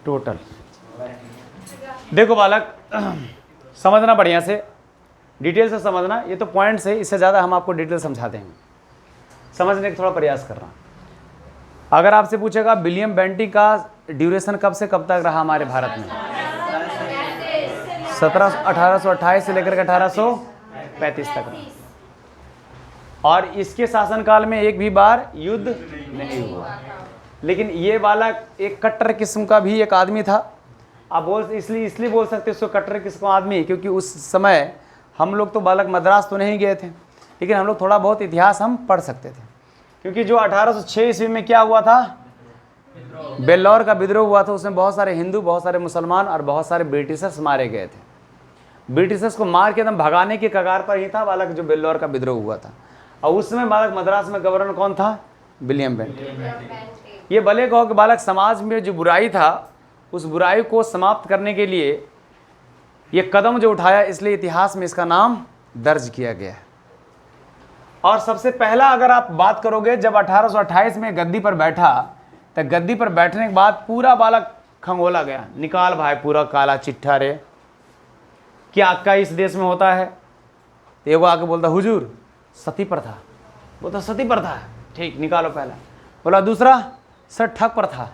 Total. देखो बालक, समझना बढ़िया से, डिटेल से समझना, ये तो पॉइंट्स है, इससे ज़्यादा हम आपको डिटेल समझाते हैं, समझने का थोड़ा प्रयास करना। अगर आपसे पूछेगा विलियम बेंटिक का ड्यूरेशन कब से कब तक रहा हमारे भारत में, 1828 से लेकर के 1835 तक रहा, और इसके शासनकाल में एक भी बार युद्ध नहीं हुआ। लेकिन ये बालक एक कट्टर किस्म का भी एक आदमी था। आप इसलिए बोल सकते उसको कट्टर किस्म का आदमी, क्योंकि उस समय हम लोग तो बालक मद्रास तो नहीं गए थे, लेकिन हम लोग थोड़ा बहुत इतिहास हम पढ़ सकते थे। क्योंकि जो 1806 ईस्वी में क्या हुआ था, बेल्लौर का विद्रोह हुआ था, उसमें बहुत सारे हिंदू, बहुत सारे मुसलमान और बहुत सारे ब्रिटिशर्स मारे गए थे। ब्रिटिशर्स को मार के एकदम भगाने के कगार पर ही था बालक जो बेल्लौर का विद्रोह हुआ था। और उस समय बालक मद्रास में गवर्नर कौन था, विलियम बेंटिक। ये भले कहो कि बालक समाज में जो बुराई था उस बुराई को समाप्त करने के लिए ये कदम जो उठाया, इसलिए इतिहास में इसका नाम दर्ज किया गया है। और सबसे पहला अगर आप बात करोगे, जब 1828 में गद्दी पर बैठा, तो गद्दी पर बैठने के बाद पूरा बालक खंगोला गया, निकाल भाई पूरा काला चिट्ठा रे, क्या क्या इस देश में होता है। तो वो आके बोलता हुजूर सती प्रथा, बोलता सती प्रथा है, ठीक निकालो पहला। बोला दूसरा, सर ठग प्रथा,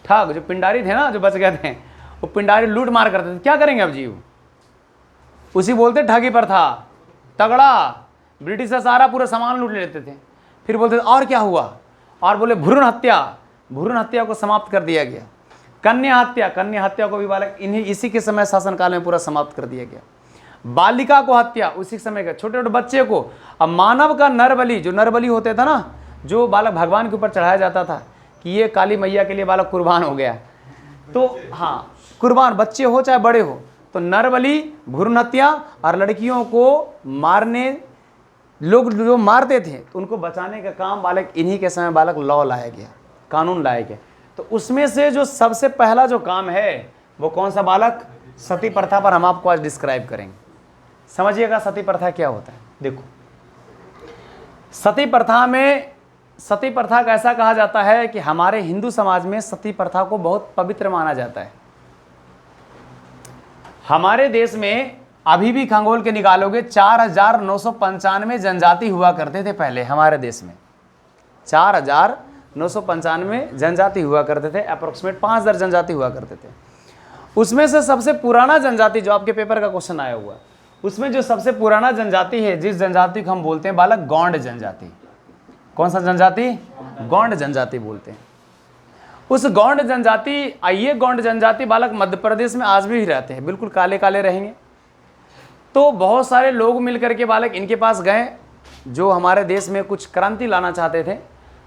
ठग जो पिंडारी थे ना, जो बच गए थे, वो पिंडारी लूट मार करते थे, क्या करेंगे अब जी, उसी बोलते ठगी प्रथा, तगड़ा ब्रिटिशर सारा पूरा सामान लूट लेते थे। फिर बोलते थे और क्या हुआ, और बोले भ्रूण हत्या, भ्रूण हत्या को समाप्त कर दिया गया। कन्या हत्या, कन्या हत्या को भी बालक इसी के समय शासनकाल में पूरा समाप्त कर दिया गया। बालिका को हत्या उसी समय का, छोटे छोटे बच्चे को। अब मानव का नरबलि, जो नरबलि होते था ना, जो बालक भगवान के ऊपर चढ़ाया जाता था कि ये काली मैया के लिए बालक कुर्बान हो गया, तो हाँ कुर्बान, बच्चे हो चाहे बड़े हो, तो नरबलि, भ्रूण हत्या और लड़कियों को मारने, लोग जो मारते थे उनको बचाने का काम बालक इन्हीं के समय बालक लॉ लाया गया, कानून लाया गया। तो उसमें से जो सबसे पहला जो काम है वो कौन सा बालक, सती प्रथा पर हम आपको आज डिस्क्राइब करेंगे। समझिएगा सती प्रथा क्या होता है। देखो सती प्रथा में, सती प्रथा का ऐसा कहा जाता है कि हमारे हिंदू समाज में सती प्रथा को बहुत पवित्र माना जाता है। हमारे देश में अभी भी खंगोल के निकालोगे 4995 जनजाति हुआ करते थे पहले हमारे देश में, 4995 जनजाति हुआ करते थे, अप्रोक्सीमेट 5000 जनजाति हुआ करते थे। उसमें से सबसे पुराना जनजाति, जो आपके पेपर का क्वेश्चन आया हुआ, उसमें जो सबसे पुराना जनजाति है, जिस जनजाति को हम बोलते हैं बालक गौंड जनजाति। कौन सा जनजाति, गौंड जनजाति बोलते हैं। उस गौंड जनजाति, ये गौंड जनजाति बालक मध्य प्रदेश में आज भी रहते हैं, बिल्कुल काले काले रहेंगे। तो बहुत सारे लोग मिलकर के बालक इनके पास गए, जो हमारे देश में कुछ क्रांति लाना चाहते थे,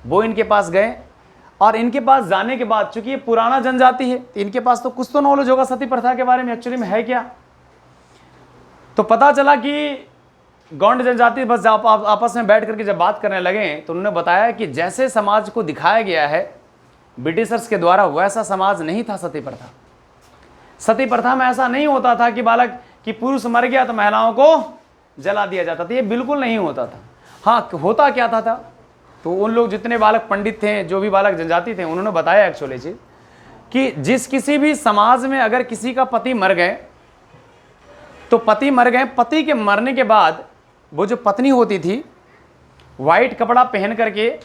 वो इनके पास गए। और इनके पास जाने के बाद, चूंकि ये पुराना जनजाति है, तो इनके पास तो कुछ तो नॉलेज होगा सती प्रथा के बारे में, एक्चुअली में है क्या। तो पता चला कि गौंड जनजाति बस आपस में बैठ करके जब बात करने लगे, तो उन्होंने बताया कि जैसे समाज को दिखाया गया है ब्रिटिशर्स के द्वारा, वैसा समाज नहीं था सती प्रथा। सती प्रथा में ऐसा नहीं होता था कि बालक कि पुरुष मर गया तो महिलाओं को जला दिया जाता था, ये बिल्कुल नहीं होता था। हाँ, होता क्या था तो उन लोग जितने बालक पंडित थे, जो भी बालक जनजाति थे, उन्होंने बताया एक्चुअली चीज कि जिस किसी भी समाज में अगर किसी का पति मर गए, तो पति मर गए, पति के मरने के बाद वो जो पत्नी होती थी, वाइट कपड़ा पहन करके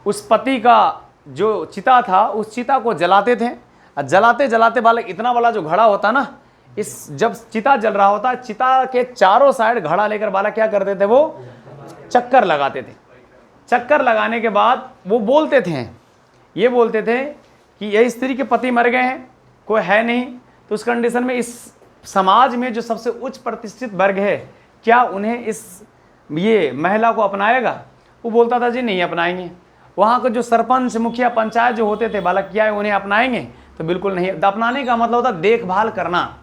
उस पति का जो चिता था, उस चिता को जलाते थे। जलाते जलाते बालक इतना वाला जो घड़ा होता ना, इस जब चिता जल रहा होता, चिता के चारों साइड घड़ा लेकर बालक क्या करते थे, वो चक्कर लगाते थे। चक्कर लगाने के बाद वो बोलते थे, ये बोलते थे कि ये स्त्री के पति मर गए हैं, कोई है नहीं। तो उस कंडीशन में इस समाज में जो सबसे उच्च प्रतिष्ठित वर्ग है, क्या उन्हें ये महिला को अपनाएगा। वो बोलता था जी नहीं अपनाएंगे। वहाँ के जो सरपंच, मुखिया, पंचायत जो होते थे बालक, क्या उन्हें अपनाएंगे, तो बिल्कुल नहीं। अपनाने का मतलब होता देखभाल करना,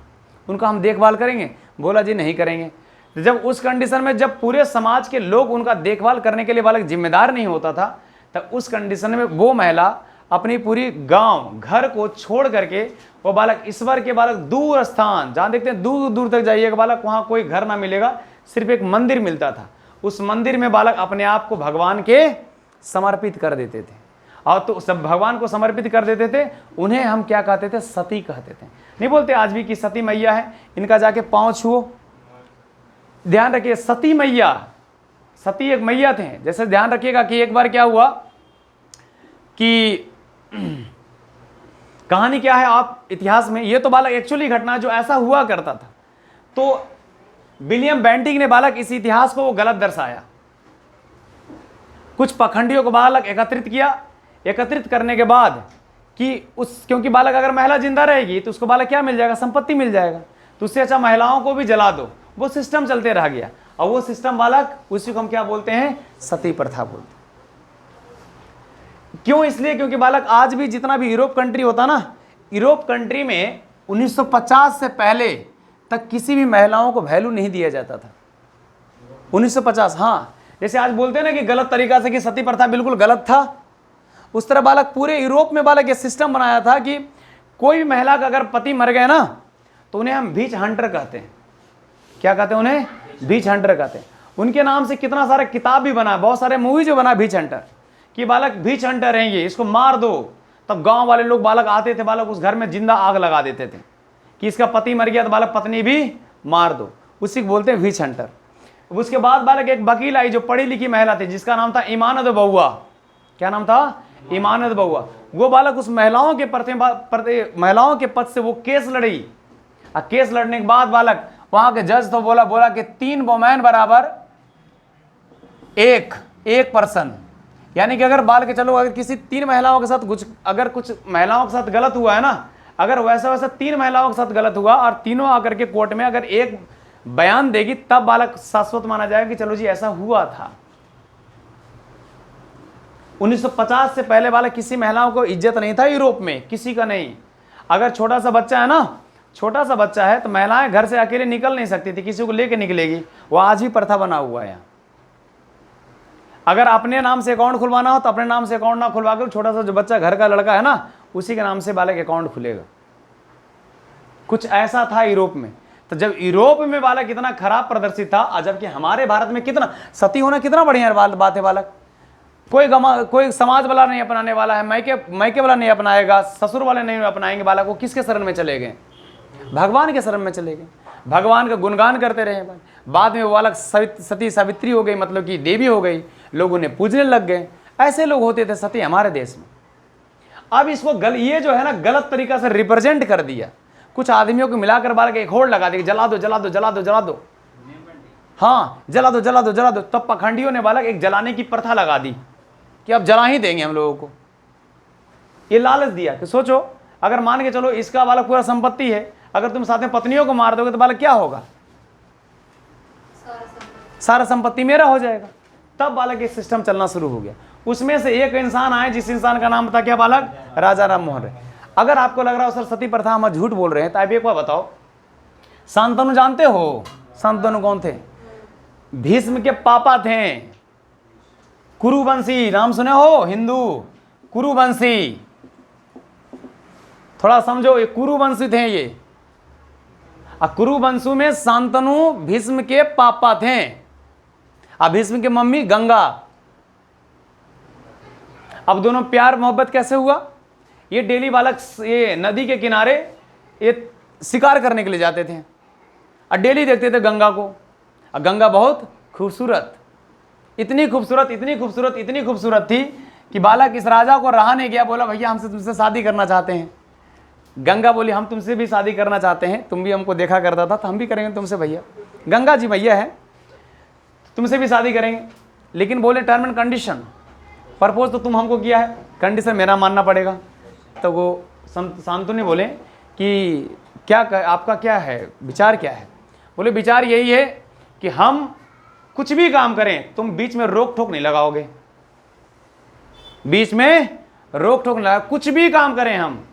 उनका हम देखभाल करेंगे, बोला जी नहीं करेंगे। तो जब उस कंडीशन में, जब पूरे समाज के लोग उनका देखभाल करने के लिए बालक जिम्मेदार नहीं होता था, तब उस कंडीशन में वो महिला अपनी पूरी गांव घर को छोड़ करके वो बालक ईश्वर के बालक दूर स्थान, जहाँ देखते हैं दूर दूर तक जाइएगा बालक, वहाँ कोई घर ना मिलेगा, सिर्फ एक मंदिर मिलता था। उस मंदिर में बालक अपने आप को भगवान के समर्पित कर देते थे। और तो सब भगवान को समर्पित कर देते थे, उन्हें हम क्या कहते थे? सती कहते थे। नहीं बोलते आज भी कि सती मैया है, इनका जाके पाँव छुओ। ध्यान रखिए, सती मैया, सती एक मैया थे। जैसे ध्यान रखिएगा कि एक बार क्या हुआ कि कहानी क्या है आप इतिहास में, ये तो बालक एक्चुअली घटना जो ऐसा हुआ करता था। तो विलियम बेंटिंग ने बालक इस इतिहास को वो गलत दर्शाया। कुछ पखंडियों को बालक एकत्रित किया, एकत्रित करने के बाद कि क्योंकि बालक अगर महिला जिंदा रहेगी तो उसको बालक क्या मिल जाएगा? संपत्ति मिल जाएगा। तो उससे अच्छा महिलाओं को भी जला दो। वो सिस्टम चलते रह गया, और वो सिस्टम बालक, उसी को हम क्या बोलते हैं? सती प्रथा बोलते हैं। क्यों? इसलिए क्योंकि बालक आज भी जितना भी यूरोप कंट्री होता ना, यूरोप कंट्री में 1950 से पहले तक किसी भी महिलाओं को वैल्यू नहीं दिया जाता था। 1950, हाँ, जैसे आज बोलते हैं ना कि गलत तरीका से कि सती प्रथा बिल्कुल गलत था, उस तरह बालक पूरे यूरोप में बालक ये सिस्टम बनाया था कि कोई भी महिला का अगर पति मर गए ना तो उन्हें हम बीच हंटर कहते हैं। क्या कहते हैं? उन्हें बीच हंटर कहते हैं। उनके नाम से कितना सारा किताब भी बना, बहुत सारे मूवी जो बना बीच हंटर, कि बालक बीच हंटर हैं ये, इसको मार दो। तब गांव वाले लोग बालक आते थे, बालक उस घर में जिंदा आग लगा देते थे कि इसका पति मर गया तो बालक पत्नी भी मार दो, उसी को बोलते हैं बीच हंटर। उसके बाद बालक एक वकील आई जो पढ़ी लिखी महिला थी, जिसका नाम था इमानत बहुआ। क्या नाम था? इमानत बहुआ। वो बालक उस महिलाओं के महिलाओं के पद से वो केस लड़ी, और केस लड़ने के बाद बालक वहां के जज तो बोला कि 3 वोमेन बराबर एक पर्सन। यानी कि अगर बालक चलो अगर किसी 3 महिलाओं के साथ कुछ महिलाओं के साथ गलत हुआ है ना, अगर वैसा 3 महिलाओं के साथ गलत हुआ और तीनों आकर के कोर्ट में अगर एक बयान देगी, तब बालक शाश्वत माना जाएगा कि चलो जी ऐसा हुआ था। 1950 से पहले बालक किसी महिलाओं को इज्जत नहीं था यूरोप में, किसी का नहीं। अगर छोटा सा बच्चा है ना, छोटा सा बच्चा है तो महिलाएं घर से अकेले निकल नहीं सकती थी, किसी को लेके निकलेगी। वो आज भी प्रथा बना हुआ है। अगर अपने नाम से अकाउंट खुलवाना हो तो अपने नाम से अकाउंट ना खुलवा कर छोटा सा जो बच्चा घर का लड़का है ना, उसी के नाम से बालक अकाउंट खुलेगा। कुछ ऐसा था यूरोप में। तो जब यूरोप में बालक इतना खराब प्रदर्शित था, जबकि हमारे भारत में कितना सती होना कितना बढ़िया बात है। बालक कोई समाज वाला नहीं अपनाने वाला है, मैके वाला नहीं अपनाएगा, ससुर वाले नहीं अपनाएंगे। बालक को किसके शरण में चले गए? भगवान के शरण में चले गए। भगवान का गुणगान करते रहे। बाद में वो बालक सती सावित्री हो गई, मतलब कि देवी हो गई, लोग उन्हें पूजने लग गए। ऐसे लोग होते थे सती हमारे देश में। अब इसको ये जो है ना गलत तरीका से रिप्रेजेंट कर दिया। कुछ आदमियों को मिलाकर बालक एक होड़ लगा दी, जला दो जला दो जला दो जला दो, हाँ जला दो जला दो जला दो। तब पखंडियों ने बालक एक जलाने की प्रथा लगा दी कि अब जला ही देंगे हम लोगों को। ये लालच दिया कि सोचो अगर मान के चलो इसका बालक पूरा संपत्ति है, अगर तुम साथ में पत्नियों को मार दोगे तो बालक क्या होगा? सारा संपत्ति मेरा हो जाएगा। तब बालक ये सिस्टम चलना शुरू हो गया। उसमें से एक इंसान आए जिस इंसान का नाम था क्या बालक? राजा राम मोहन राय। अगर आपको लग रहा हो सर सती प्रथा हम झूठ बोल रहे हैं, तो आप एक बार बताओ, शांतनु जानते हो? शांतनु कौन थे? भीष्म के पापा थे। कुरुवंशी नाम सुने हो? हिंदू कुरुवंशी, थोड़ा समझो, ये कुरुवंशी थे ये। कुरुवंशु में शांतनु भीष्म के पापा थे, और भीष्म की मम्मी गंगा। अब दोनों प्यार मोहब्बत कैसे हुआ? ये डेली बालक ये नदी के किनारे ये शिकार करने के लिए जाते थे, और डेली देखते थे गंगा को। और गंगा बहुत खूबसूरत, इतनी खूबसूरत इतनी खूबसूरत इतनी खूबसूरत थी कि बालक इस राजा को रहा नहीं गया। बोला भैया हमसे तुमसे शादी करना चाहते हैं। गंगा बोली हम तुमसे भी शादी करना चाहते हैं, तुम भी हमको देखा करता था तो हम भी करेंगे तुमसे भैया। गंगा जी भैया है, तुमसे भी शादी करेंगे, लेकिन बोले टर्म एंड कंडीशन। प्रपोज तो तुम हमको किया है, कंडीशन मेरा मानना पड़ेगा। तो वो शांतनु बोले कि क्या आपका क्या है विचार, क्या है? बोले विचार यही है कि हम कुछ भी काम करें तुम बीच में रोक ठोक नहीं लगाओगे, बीच में रोक ठोक नहीं लगा, कुछ भी काम करें हम।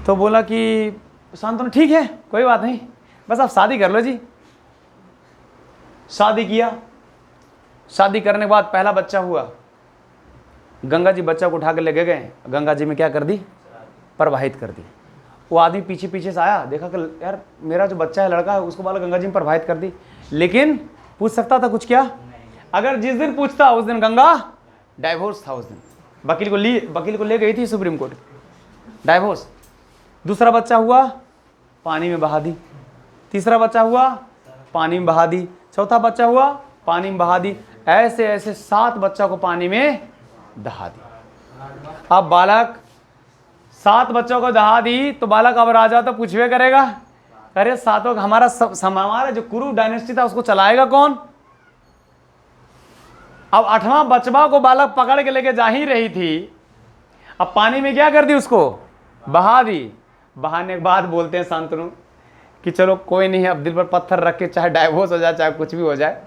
तो बोला कि शांतनु ठीक है कोई बात नहीं, बस आप शादी कर लो जी। शादी किया। शादी करने के बाद पहला बच्चा हुआ। गंगा जी बच्चा को उठा के लेके गए, गंगा जी में क्या कर दी? प्रवाहित कर दी। वो आदमी पीछे पीछे से आया, देखा कि यार मेरा जो बच्चा है लड़का है उसको बालक गंगा जी में प्रवाहित कर दी। लेकिन पूछ सकता था कुछ क्या? अगर जिस दिन पूछता उस दिन गंगा डाइवोर्स था उस दिन, वकील को ले गई थी सुप्रीम कोर्ट, डाइवोर्स। दूसरा बच्चा हुआ, पानी में बहा दी। तीसरा बच्चा हुआ, पानी में बहा दी। चौथा बच्चा हुआ, पानी में बहा दी। ऐसे ऐसे 7 बच्चा को पानी में दहा दी। अब बालक 7 बच्चों को दहा दी तो बालक अब राजा तो पूछवे करेगा, अरे सातों हमारा जो कुरु डायनेस्टी था उसको चलाएगा कौन। अब 8वां बचवा को बालक पकड़ के लेके जा ही रही थी, अब पानी में क्या कर दी, उसको बहा दी। बहाने के बाद बोलते हैं शांतनु कि चलो कोई नहीं, अब दिल पर पत्थर रख के चाहे डाइवोर्स हो जाए चाहे कुछ भी हो जाए,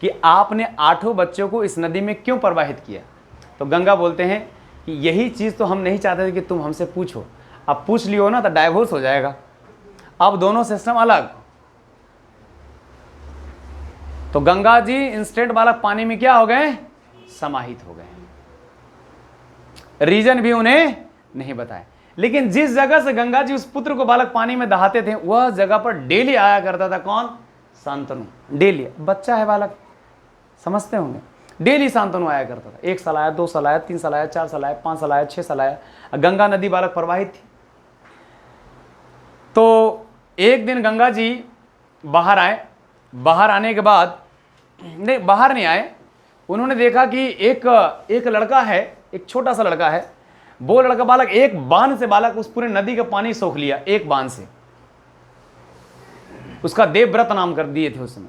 कि आपने 8 बच्चों को इस नदी में क्यों प्रवाहित किया। तो गंगा बोलते हैं कि यही चीज़ तो हम नहीं चाहते थे कि तुम हमसे पूछो, अब पूछ लियो ना तो डाइवोर्स हो जाएगा। अब दोनों सिस्टम अलग। तो गंगा जी इंस्टेंट बालक पानी में क्या हो गए, समाहित हो गए। रीजन भी उन्हें नहीं बताया, लेकिन जिस जगह से गंगा जी उस पुत्र को बालक पानी में दहाते थे वह जगह पर डेली आया करता था कौन, शांतनु। डेली, बच्चा है बालक, समझते होंगे, डेली शांतनु आया करता था। 1 साल आया, 2 साल आया, 3 साल आया, 4 साल आया, 5 साल आया, 6 साल आया। गंगा नदी बालक प्रवाहित थी। तो एक दिन गंगा जी बाहर आए। बाहर आने के बाद, नहीं बाहर नहीं आए, उन्होंने देखा कि एक लड़का है, एक छोटा सा लड़का है। वो लड़का बालक एक बांध से बालक उस पूरे नदी का पानी सोख लिया, एक बांध से। उसका देवव्रत नाम कर दिए थे उस समय।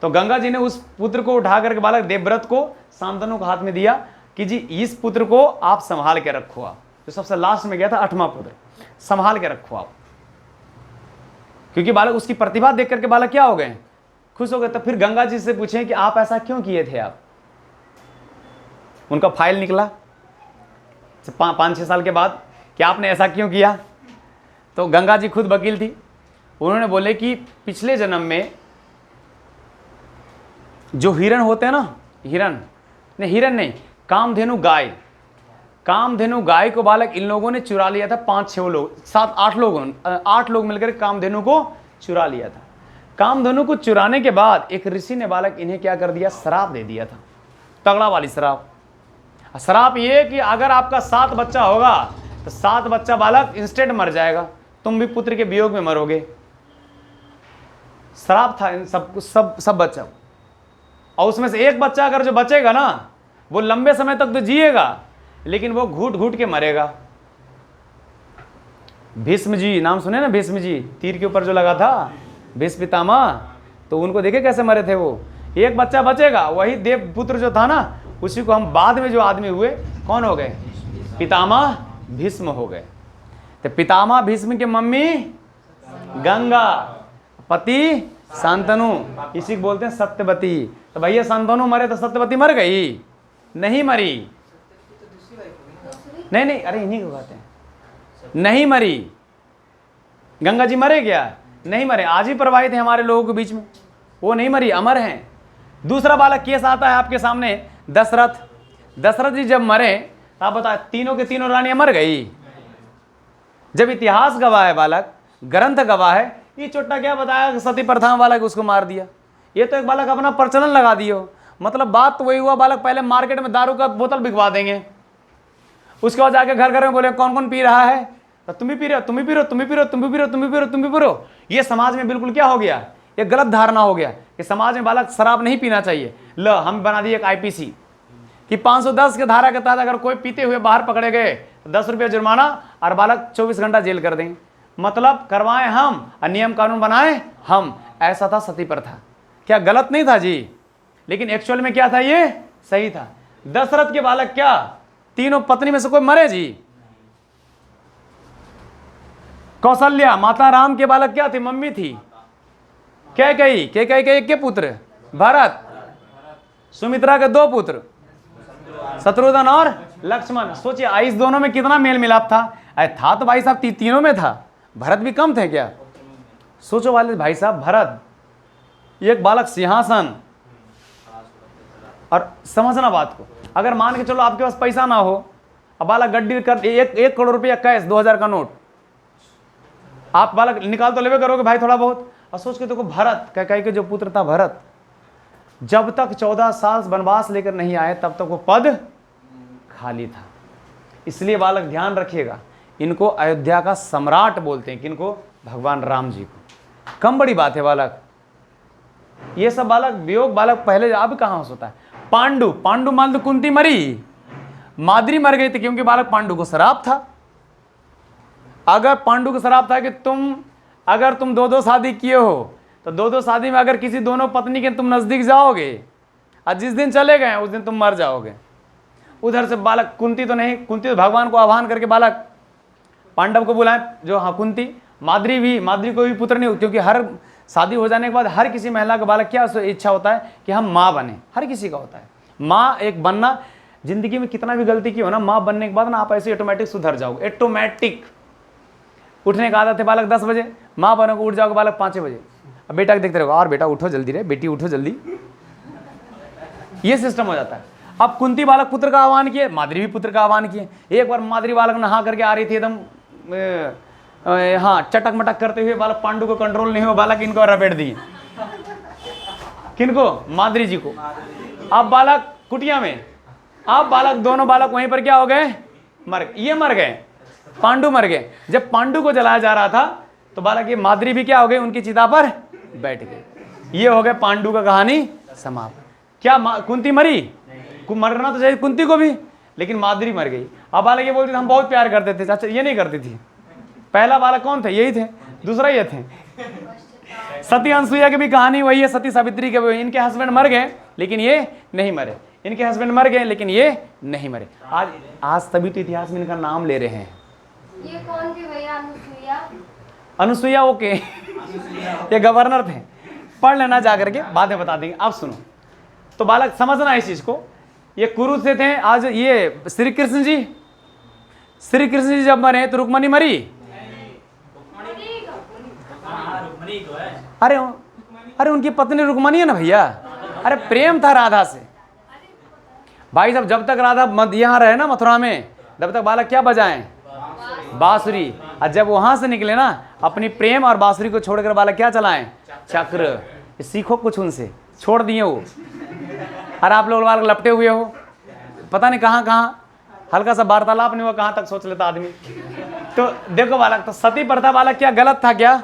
तो गंगा जी ने उस पुत्र को उठा करके बालक देवव्रत को शांतनु के हाथ में दिया कि जी इस पुत्र को आप संभाल के रखो। आप जो सबसे लास्ट में गया था 8वां पुत्र, संभाल के रखो आप। क्योंकि बालक उसकी प्रतिभा देख करके बालक क्या हो गए, खुश हो गए। तो फिर गंगा जी से पूछे कि आप ऐसा क्यों किए थे। आप उनका फाइल निकला 5-6 साल के बाद कि आपने ऐसा क्यों किया। तो गंगा जी खुद वकील थी, उन्होंने बोले कि पिछले जन्म में जो हिरण होते हैं ना, हिरण नहीं, कामधेनु गाय, कामधेनु गाय को बालक इन लोगों ने चुरा लिया था। 5-6 लोग, 7-8 लोग मिलकर कामधेनु को चुरा लिया था। कामधेनु को चुराने के बाद एक ऋषि ने बालक इन्हें क्या कर दिया, श्राप दे दिया था, तगड़ा वाली श्राप। श्राप ये कि अगर आपका 7 बच्चा होगा तो 7 बच्चा बालक इंस्टेंट मर जाएगा, तुम भी पुत्र के वियोग में मरोगे। श्राप था इन सब बच्चा। और उसमें से एक बच्चा अगर जो बचेगा ना वो लंबे समय तक तो जिएगा, लेकिन वो घूट घूट के मरेगा। भीष्म जी नाम सुने ना, भीष्म जी तीर के ऊपर जो लगा था, भीष्म पितामह, तो उनको देखे कैसे मरे थे वो। एक बच्चा बचेगा, वही देव पुत्र जो था ना, उसी को हम बाद में जो आदमी हुए कौन हो गए, पितामह भीष्म हो गए। तो पितामह भीष्म की मम्मी गंगा, पति शांतनु, इसी को बोलते हैं सत्यवती। तो भैया शांतनु मरे तो सत्यवती मर गई, नहीं मरी। नहीं, अरे इन्हीं को कहते हैं, नहीं मरी। गंगा जी मरे क्या, नहीं मरे, आज ही प्रवाहित है हमारे लोगों के बीच में, वो नहीं मरी, अमर हैं। दूसरा बालक केस आता है आपके सामने, दशरथ जी जब मरे तो आप बताए तीनों के तीनों रानियां मर गई। जब इतिहास गवाह है बालक, ग्रंथ गवाह है, ये छोटा क्या बताया सती प्रथा बालक उसको मार दिया। ये तो एक बालक अपना प्रचलन लगा दियो, मतलब बात तो वही हुआ, बालक पहले मार्केट में दारू का बोतल बिकवा देंगे, उसके बाद जाके घर घर में बोले कौन कौन पी रहा है, तो तुम भी पी रहे हो, तुम भी पी रहे हो, तुम भी पी रहे हो, तुम भी पी रहे हो, तुम भी पी रहे हो, तुम भी पी रहे हो। ये समाज में बिल्कुल क्या हो गया, एक गलत धारणा हो गया कि समाज में बालक शराब नहीं पीना चाहिए। लो हम बना दिए एक आईपीसी कि 510 के धारा के तहत अगर कोई पीते हुए बाहर पकड़े गए 10 रुपये जुर्माना और बालक 24 घंटा जेल कर देंगे। मतलब करवाएं हम और नियम कानून बनाएं हम, ऐसा था सती प्रथा। क्या गलत नहीं था जी, लेकिन एक्चुअल में क्या था, ये सही था। दशरथ के बालक क्या तीनों पत्नी में से कोई मरे जी। कौशल्या माता राम के बालक क्या थे, मम्मी थी कैकेयी के एक के पुत्र भरत, सुमित्रा के 2 पुत्र शत्रुघ्न और लक्ष्मण। सोचिए इस दोनों में कितना मेल मिलाप था। अरे था तो भाई साहब तीनों में था, भरत भी कम थे क्या। सोचो वाले भाई साहब, भरत एक बालक सिंहासन। और समझना बात को, अगर मान के चलो आपके पास पैसा ना हो, अब बालक गड्डी कर 1 करोड़ रुपया कैश 2000 का नोट, आप बालक निकाल तो लेवे करोगे भाई थोड़ा बहुत, और सोच के देखो भरत कैकेयी के जो पुत्र था भरत, जब तक 14 साल वनवास लेकर नहीं आए तब तक वो पद खाली था। इसलिए बालक ध्यान रखिएगा, इनको अयोध्या का सम्राट बोलते हैं। किनको? भगवान राम जी को। कम बड़ी बात है बालक, ये सब बालक वियोग बालक पहले अब कहाँ होता है। पांडु मान लो कुंती मरी, माद्री मर गई थी क्योंकि बालक पांडु को शराब था। अगर पांडु को शराब था कि अगर तुम दो शादी किए हो तो दो शादी में अगर किसी दोनों पत्नी के तुम नजदीक जाओगे और जिस दिन चले गए उस दिन तुम मर जाओगे। उधर से बालक कुंती तो भगवान को आह्वान करके बालक पांडव को बुलाए, जो हाँ कुंती, माद्री को भी पुत्र नहीं हो, क्योंकि हर शादी हो जाने के बाद हर किसी महिला का बालक क्या इच्छा होता है कि हम माँ बने, हर किसी का होता है। माँ एक बनना, जिंदगी में कितना भी गलती की हो ना, माँ बनने के बाद ना आप ऐसे ऑटोमेटिक सुधर जाओगे, ऑटोमेटिक। उठने का आदत है बालक 10 बजे, माँ बनो को उठ जाओगे बालक 5 बजे। अब बेटा देखते रहोगे, और बेटा उठो जल्दी रे, बेटी उठो जल्दी, ये सिस्टम हो जाता है। अब कुंती बालक पुत्र का आह्वान किए, माद्री भी पुत्र का आह्वान किए। एक बार माद्री बालक नहा करके आ रही थी एकदम हाँ चटक मटक करते हुए, बालक पांडु को कंट्रोल नहीं हो, बालक इनको रपेट दिए। किनको? माद्री जी को। अब बालक कुटिया में, अब बालक दोनों बालक वहीं पर क्या हो गए? ये मर गए, पांडु मर गए। जब पांडु को जलाया जा रहा था तो बालक ये माद्री भी क्या हो गए? उनकी चिता पर बैठ गए। ये हो गए पांडु का कहानी समाप्त। क्या कुंती मरी? मरना तो चाहिए कुंती को भी, लेकिन माद्री मर गई। अब बालक ये बोलते थे हम बहुत प्यार करते थे, चाचा ये नहीं करती थी। पहला बालक कौन थे? यही थे, दूसरा ये थे। सती अनसुईया की भी कहानी वही है, सती सावित्री के भी। इनके हस्बैंड मर गए लेकिन ये नहीं मरे, इनके हस्बैंड मर गए लेकिन ये नहीं मरे। आज तभी तो इतिहास में इनका नाम ले रहे हैं। ये कौन थी भैया? अनुसुईया ओके, ये गवर्नर थे। पढ़ लेना जाकर के, बाद में बता देंगे। अब सुनो तो बालक समझना इस चीज को। ये कुरु से थे। आज ये श्री कृष्ण जी जब मरे तो रुक्मणी मरी? अरे उनकी पत्नी रुक्मणी है ना भैया। अरे प्रेम था राधा से भाई साहब। जब तक राधा यहाँ रहे ना मथुरा में, तब तक बालक क्या बजाएं? बांसुरी। और जब वहां से निकले ना, अपनी प्रेम और बांसुरी को छोड़कर बालक क्या चलाएं? चक्र। सीखो कुछ उनसे, छोड़ दिए वो। अरे आप लोग बालक लपटे हुए हो, पता नहीं कहाँ हल्का सा वार्तालाप नहीं हुआ कहाँ तक सोच लेता आदमी। तो देखो बालक, तो सती प्रथा बालक क्या गलत था क्या?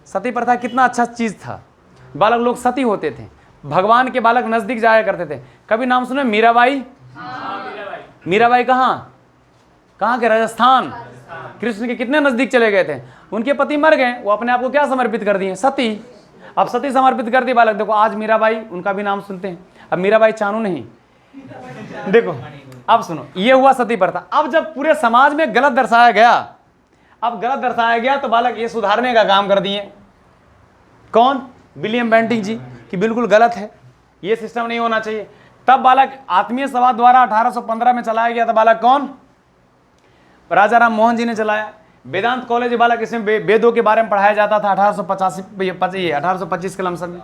सती प्रथा कितना अच्छा चीज था। बालक लोग सती होते थे, भगवान के बालक नजदीक जाया करते थे। कभी नाम सुने मीराबाई? मीराबाई कहाँ के? राजस्थान। कृष्ण के कितने नजदीक चले गए थे। उनके पति मर गए, वो अपने आप को क्या समर्पित कर दिए? सती। अब सती समर्पित कर दी बालक। देखो आज मीराबाई, उनका भी नाम सुनते हैं। अब मीराबाई चानू नहीं। देखो अब सुनो, ये हुआ सती प्रथा। अब जब पूरे समाज में गलत दर्शाया गया, तो बालक ये सुधारने का काम कर दिए। कौन? विलियम बेंटिंग जी, कि बिल्कुल गलत है, ये सिस्टम नहीं होना चाहिए। तब बालक आत्मीय सभा द्वारा 1815 में चलाया गया था। बालक कौन? राजा राम मोहन जी ने चलाया। वेदांत कॉलेज बालक, इसमें वेदों के बारे में पढ़ाया जाता था 1825 के लमसम में।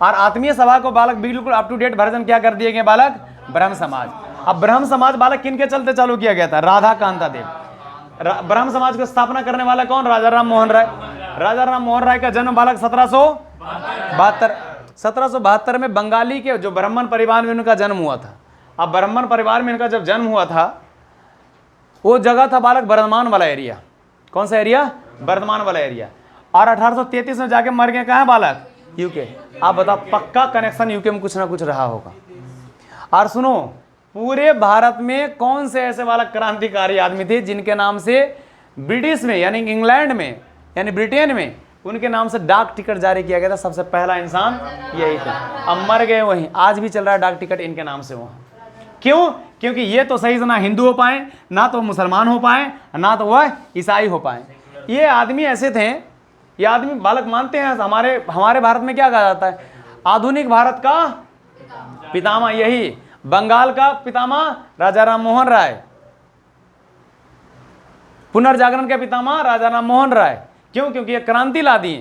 और आत्मीय सभा को बालक बिल्कुल अप टू डेट वर्जन क्या कर दिए गए बालक? ब्रह्म समाज। अब ब्रह्म समाज बालक किन के चलते चालू किया गया था? राधा कांता देव। ब्रह्म समाज की स्थापना करने वाला कौन? राजा राम मोहन राय। राजा राम मोहन राय का जन्म बालक 1772 में बंगाली के जो ब्राह्मण परिवार में उनका जन्म हुआ था। अब ब्राह्मण परिवार में इनका जब जन्म हुआ था, वो जगह था बालक बर्धमान वाला एरिया। कौन सा एरिया? बर्धमान वाला एरिया। और 1833 में जाके मर गए कहाँ बालक? यूके। आप बताओ, पक्का कनेक्शन यूके में कुछ ना कुछ रहा होगा। और सुनो, पूरे भारत में कौन से ऐसे बालक क्रांतिकारी आदमी थे जिनके नाम से ब्रिटिश में यानी इंग्लैंड में यानी ब्रिटेन में उनके नाम से डाक टिकट जारी किया गया था? सबसे पहला इंसान यही था। अब मर गए वहीं, आज भी चल रहा है डाक टिकट इनके नाम से वहाँ। क्यों? क्योंकि ये तो सही से ना हिंदू हो पाए, ना तो मुसलमान हो पाए, ना तो वह ईसाई हो पाए। ये आदमी ऐसे थे, ये आदमी बालक मानते हैं हमारे भारत में क्या कहा जाता है? आधुनिक भारत का पितामह यही, बंगाल का पितामह राजा राम मोहन राय, पुनर्जागरण के पितामह राजा राम मोहन राय। क्यों? क्योंकि ये क्रांति ला दी।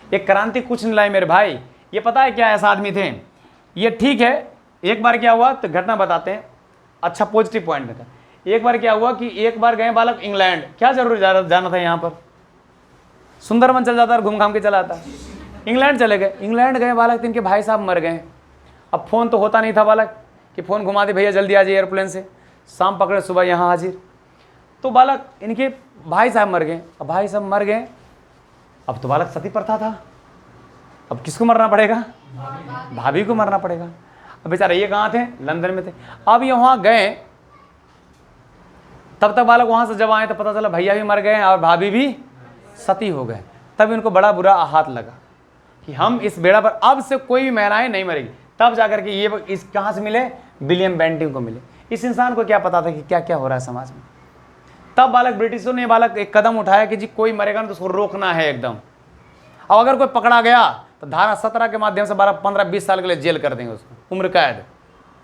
ये क्रांति कुछ नहीं लाई मेरे भाई। ये पता है क्या ऐसा आदमी थे? ये ठीक है, एक बार क्या हुआ तो घटना बताते हैं, अच्छा पॉजिटिव पॉइंट में। एक बार क्या हुआ कि एक बार गए बालक इंग्लैंड। क्या जरूर जाना था यहाँ पर? सुंदरबन चल जाता और घूम घाम के चला आता। इंग्लैंड चले गए। इंग्लैंड गए बालक, इनके भाई साहब मर गए। अब फ़ोन तो होता नहीं था बालक कि फ़ोन घुमा दे, भैया जल्दी आ जाइए एयरप्लेन से, शाम पकड़े सुबह यहाँ हाजिर। तो बालक इनके भाई साहब मर गए। अब भाई साहब मर गए, अब तो बालक सती प्रथा था। अब किसको मरना पड़ेगा? भाभी को मरना पड़ेगा। अब बेचारे ये कहाँ थे? लंदन में थे। अब ये वहाँ गए, तब तक बालक वहाँ से जब आए तो पता चला भैया भी मर गए और भाभी भी सती हो गए। तब इनको बड़ा बुरा आहत लगा कि हम इस बेड़ा पर अब से कोई भी महिलाएं नहीं मरेगी। तब जाकर के ये इस कहाँ से मिले? विलियम बेंटिंग को मिले। इस इंसान को क्या पता था कि क्या क्या हो रहा है समाज में। तब बालक ब्रिटिशों ने बालक एक कदम उठाया कि जी कोई मरेगा ना तो उसको रोकना है एकदम। अब अगर कोई पकड़ा गया तो धारा 17 के माध्यम से 15-20 साल के लिए जेल कर देंगे उसको, उम्र कैद।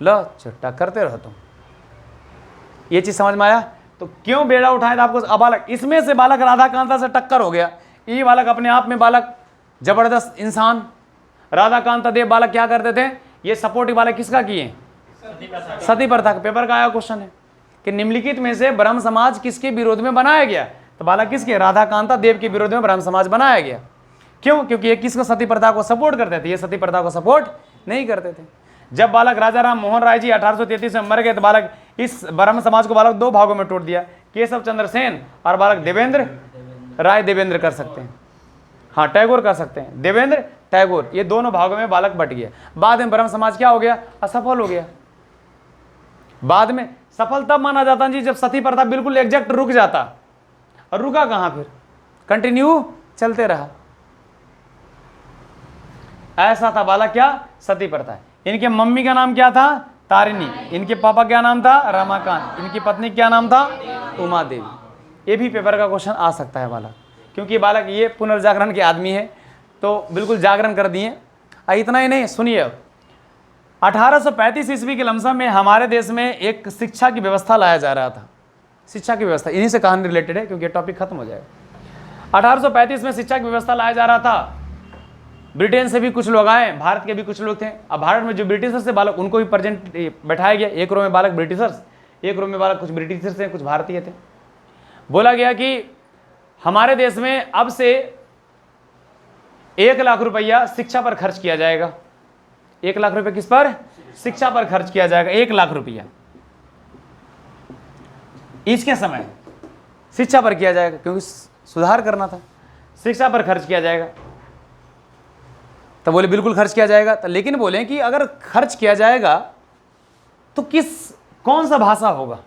लो चट्टा करते रहो तुम। ये चीज़ समझ में आया? तो क्यों बेड़ा उठाया था आपको? अब बालक इसमें से बालक राधा कांता से टक्कर हो गया। ये बालक अपने आप में बालक जबरदस्त इंसान। राधा कांता देव बालक क्या करते थे? ये सपोर्टिव बालक किसका किए? सती प्रथा का। पेपर का आया क्वेश्चन है कि निम्नलिखित में से ब्रह्म समाज किसके विरोध में बनाया गया? तो बालक किसके? राधा कांता देव के विरोध में ब्रह्म समाज बनाया गया। क्यों? क्योंकि ये किसको? सती प्रथा को सपोर्ट करते थे, ये सती प्रथा को सपोर्ट नहीं करते थे। जब बालक राजा राम मोहन राय जी 1833 में मर गए तो बालक इस ब्रह्म समाज को बालक 2 भागों में तोड़ दिया, केशव चंद्र सेन और बालक देवेंद्र राय। देवेंद्र कर सकते हैं, हाँ टैगोर कर सकते हैं, देवेंद्र टैगोर, ये दोनों भागों में बालक बट गया। बाद में ब्रह्म समाज क्या हो गया? असफल हो गया। बाद में सफल तब माना जाता जी जब सती प्रथा बिल्कुल एग्जैक्ट रुक जाता। और रुका कहाँ? फिर कंटिन्यू चलते रहा। ऐसा था बालक क्या? सती प्रथा। इनके मम्मी का नाम क्या था? तारिणी। इनके पापा क्या नाम था? रमाकांत। इनकी पत्नी क्या नाम था? उमा देवी। ये भी पेपर का क्वेश्चन आ सकता है बालक, क्योंकि बालक ये पुनर्जागरण के आदमी है तो बिल्कुल जागरण कर दिए। इतना ही नहीं, सुनिए, 1835 ईस्वी के लमसम में हमारे देश में एक शिक्षा की व्यवस्था लाया जा रहा था। शिक्षा की व्यवस्था, इन्हीं से कहानी रिलेटेड है क्योंकि ये टॉपिक खत्म हो जाएगा। 1835 में शिक्षा की व्यवस्था लाया जा रहा था। ब्रिटेन से भी कुछ लोग आए, भारत के भी कुछ लोग थे। अब भारत में जो ब्रिटिशर्स थे बालक उनको भी प्रेजेंट बैठाया गया। एक रो में बालक ब्रिटिशर्स, एक रो में बालक कुछ ब्रिटिशर्स थे, कुछ भारतीय थे। बोला गया कि हमारे देश में अब से 1 लाख रुपया शिक्षा पर खर्च किया जाएगा। 1 लाख रुपये किस पर? शिक्षा पर खर्च किया जाएगा। 1 लाख रुपया इसके समय शिक्षा पर किया जाएगा, क्योंकि सुधार करना था। शिक्षा पर खर्च किया जाएगा। तो बोले बिल्कुल खर्च किया जाएगा। तो लेकिन बोले कि अगर खर्च किया जाएगा तो कौन सा भाषा होगा?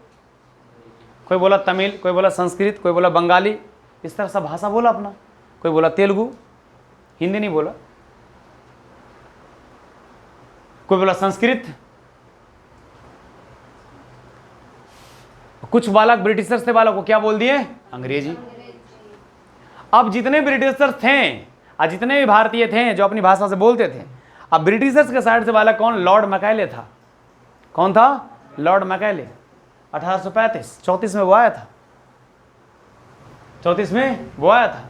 कोई बोला तमिल, कोई बोला संस्कृत, कोई बोला बंगाली, इस तरह सा भाषा बोला अपना। कोई बोला तेलुगु, हिंदी नहीं बोला। कोई बोला संस्कृत। कुछ बालक ब्रिटिशर्स थे, बालक को क्या बोल दिए? अंग्रेजी। अब जितने ब्रिटिशर्स थे और जितने भी भारतीय थे जो अपनी भाषा से बोलते थे, अब ब्रिटिशर्स के साइड से बालक कौन? लॉर्ड मैकाले था। कौन था? Lord Macaulay. 1834 में वो आया था। 34 में वो आया था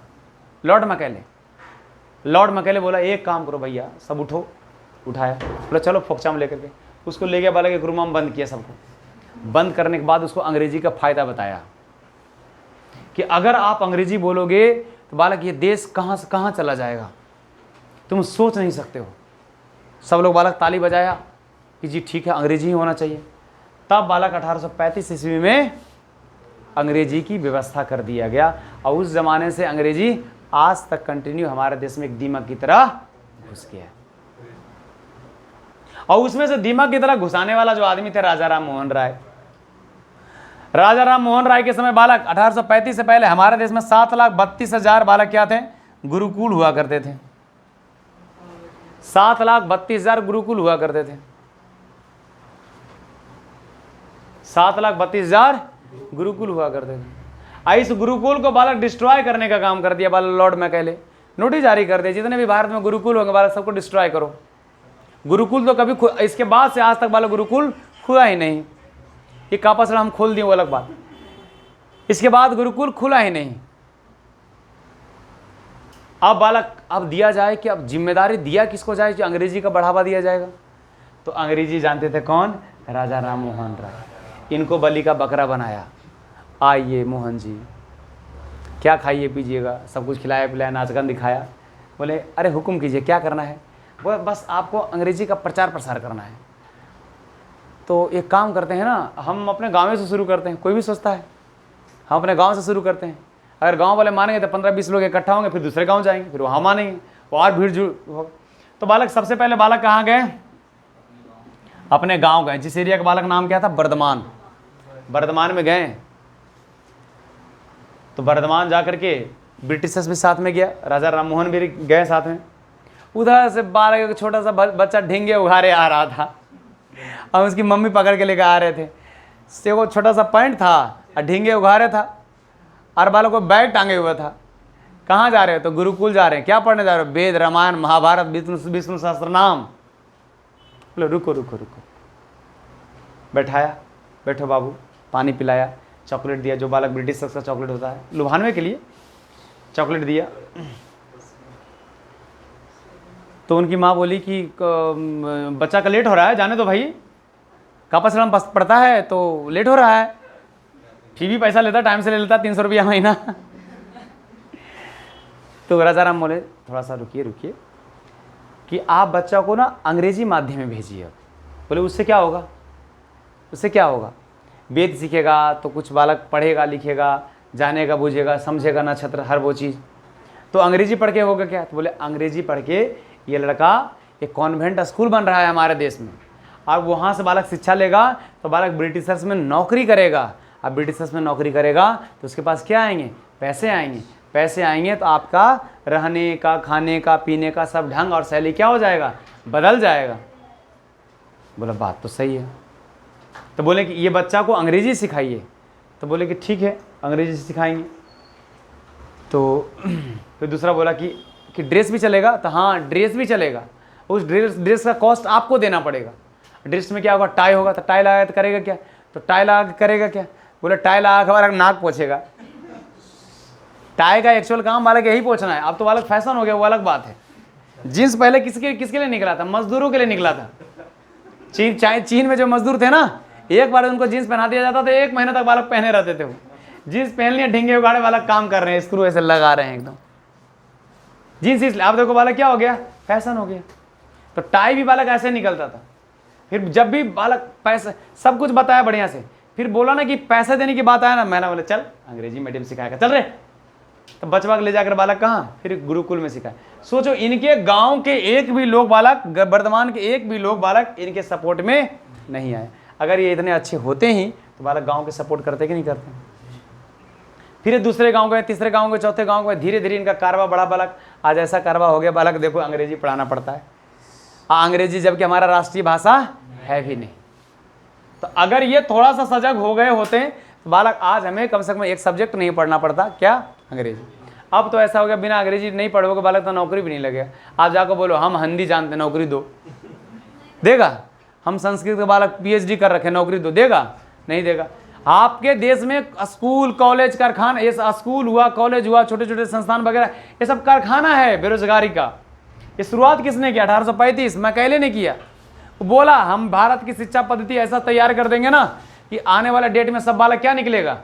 लॉर्ड मैकाले। लॉर्ड मैकाले बोला एक काम करो भैया, सब उठो। उठाया, बोला चलो फोकचाम लेकर के उसको ले गया बालक। एक रूम में बंद किया सबको। बंद करने के बाद उसको अंग्रेजी का फायदा बताया कि अगर आप अंग्रेजी बोलोगे तो बालक ये देश कहाँ से कहाँ चला जाएगा, तुम सोच नहीं सकते हो। सब लोग बालक ताली बजाया कि जी ठीक है अंग्रेजी ही होना चाहिए। तब बालक 1835 ईस्वी में अंग्रेजी की व्यवस्था कर दिया गया और उस जमाने से अंग्रेजी आज तक कंटिन्यू हमारे देश में एक दीमक की तरह घुस गया। और उसमें से दीमक की तरह घुसाने वाला जो आदमी थे राजा राम मोहन राय। राजा राम मोहन राय के समय बालक 1835 से पहले हमारे देश में 7,32,000 बालक क्या थे? गुरुकुल हुआ करते थे। 7,32,000 गुरुकुल हुआ करते थे। 7,32,000 गुरुकुल हुआ करते थे। इस गुरुकुल को बालक डिस्ट्रॉय करने का काम कर दिया बालक लॉर्ड मैकाले। नोटिस जारी कर दिया जितने भी भारत में गुरुकुल होंगे बालक सबको डिस्ट्रॉय करो। गुरुकुल तो कभी इसके बाद से आज तक बालक गुरुकुल खुला ही नहीं। ये कापासड़ा हम खोल दिए वो अलग बात, इसके बाद गुरुकुल खुला ही नहीं। अब बालक अब दिया जाए कि अब जिम्मेदारी दिया किसको जाए कि अंग्रेजी का बढ़ावा दिया जाएगा। तो अंग्रेजी जानते थे कौन? राजा राम मोहन राय। इनको बलि का बकरा बनाया। आइए मोहन जी क्या खाइए पीजिएगा, सब कुछ खिलाया पिलाया, नाच गान दिखाया। बोले अरे हुक्म कीजिए, क्या करना है? वो बस आपको अंग्रेजी का प्रचार प्रसार करना है। तो एक काम करते हैं ना, हम अपने गाँव से शुरू करते हैं। कोई भी सोचता है हम अपने गांव से शुरू करते हैं। अगर गांव वाले मानेंगे तो 15-20 लोग इकट्ठा होंगे, फिर दूसरे गांव जाएंगे, फिर वहाँ मानेंगे, वो और भीड़ जुड़ होगा। तो बालक सबसे पहले बालक कहाँ गए? अपने गांव गए। जिस एरिया का बालक नाम क्या था? बर्धमान। बर्धमान में गए। तो बर्धमान जा करके ब्रिटिशर्स भी साथ में गया, राजा राम मोहन भी गए साथ में। उधर से बालक एक छोटा सा बच्चा ढींगे उघारे आ रहा था और उसकी मम्मी पकड़ के लेकर आ रहे थे। से वो छोटा सा पैंट था और ढींगे उघारे था और बालक को बैग टांगे हुआ था। कहाँ जा रहे हो? तो गुरुकुल जा रहे हैं। क्या पढ़ने जा रहे हो? वेद, रामायण, महाभारत, विष्णु सहस्त्र नाम। बोलो रुको रुको रुको। बैठाया, बैठो बाबू, पानी पिलाया, चॉकलेट दिया, जो बालक ब्रिटिश का चॉकलेट होता है लुभाने के लिए, चॉकलेट दिया। तो उनकी माँ बोली कि बच्चा का लेट हो रहा है, जाने दो भाई, कापाश्रम पढ़ता है तो लेट हो रहा है, फी भी पैसा लेता, टाइम से ले लेता, 300 रुपया महीना। तो राजा राम बोले थोड़ा सा रुकिए रुकिए कि आप बच्चा को ना अंग्रेजी माध्यम में भेजिए। बोले उससे क्या होगा? उससे क्या होगा? वेद सीखेगा तो कुछ बालक पढ़ेगा लिखेगा, जानेगा बुझेगा, समझेगा नक्षत्र हर वो चीज़। तो अंग्रेजी पढ़ के होगा क्या? तो बोले अंग्रेजी पढ़ के ये लड़का एक कॉन्वेंट स्कूल बन रहा है हमारे देश में, और वहाँ से बालक शिक्षा लेगा तो बालक ब्रिटिशर्स में नौकरी करेगा। अब ब्रिटिशर्स में नौकरी करेगा तो उसके पास क्या आएंगे? पैसे आएंगे। पैसे आएंगे तो आपका रहने का, खाने का, पीने का सब ढंग और शैली क्या हो जाएगा? बदल जाएगा। बोला बात तो सही है। तो बोले कि ये बच्चा को अंग्रेजी सिखाइए। तो बोले कि ठीक है अंग्रेजी सिखाएंगे। तो फिर दूसरा बोला कि ड्रेस भी चलेगा? तो हाँ ड्रेस भी चलेगा। उस ड्रेस का कॉस्ट आपको देना पड़ेगा। ड्रेस में क्या होगा? टाई होगा। तो टाई लगा तो करेगा क्या? तो टाई लगा करेगा क्या? बोले टाई लगा के बालक नाक पोछेगा। टाई का एक्चुअल काम बालक यही पोछना है। अब तो बालक फैशन हो गया, वो अलग बात है। जींस पहले किसके लिए निकला था? मजदूरों के लिए निकला था। चीन में जो मजदूर थे ना, एक बार उनको जींस पहना दिया जाता था, 1 महीने तक बालक पहने रहते थे। वो जींस पहन लिया, ढींगे उगाड़े बालक काम कर रहे हैं, स्क्रू ऐसे लगा रहे हैं एकदम जींस। इसलिए आप देखो बालक क्या हो गया? फैशन हो गया। तो टाई भी बालक ऐसे निकलता था। फिर जब भी बालक पैसे सब कुछ बताया बढ़िया से, फिर बोला ना कि पैसे देने की बात आया ना, मैंने बोला चल अंग्रेजी मीडियम सिखाएगा, चल रे। तो बचवा के ले जाकर बालक कहाँ? फिर गुरुकुल में सिखाए। सोचो इनके गांव के एक भी लोग बालक, वर्धमान के एक भी लोग बालक इनके सपोर्ट में नहीं आए। अगर ये इतने अच्छे होते ही तो बालक गांव के सपोर्ट करते कि नहीं करते? फिर दूसरे गांव गए, तीसरे गांव गए, चौथे गांव गए, धीरे धीरे इनका कारवा बढ़ा। बालक आज ऐसा कारवा हो गया, बालक देखो अंग्रेजी पढ़ाना पड़ता है। अंग्रेजी जबकि हमारा राष्ट्रीय भाषा है भी नहीं। तो अगर ये थोड़ा सा सजग हो गए होते तो बालक आज हमें कम से कम एक सब्जेक्ट नहीं पढ़ना पड़ता, क्या? अंग्रेजी। अब तो ऐसा हो गया बिना अंग्रेजी नहीं पढ़ोगे बालक तो नौकरी भी नहीं लगेगा। आप जाकर बोलो हम हिंदी जानते, नौकरी दो, देगा? हम संस्कृत के बालक PhD कर रखे, नौकरी दो, देगा? नहीं देगा। आपके देश में स्कूल कॉलेज कारखाना, ये स्कूल हुआ, कॉलेज हुआ, छोटे छोटे संस्थान वगैरह, ये सब कारखाना है बेरोजगारी का। ये शुरुआत किसने किया? 1835 मैकॉले ने किया। वो बोला हम भारत की शिक्षा पद्धति ऐसा तैयार कर देंगे ना कि आने वाले डेट में सब बालक क्या निकलेगा?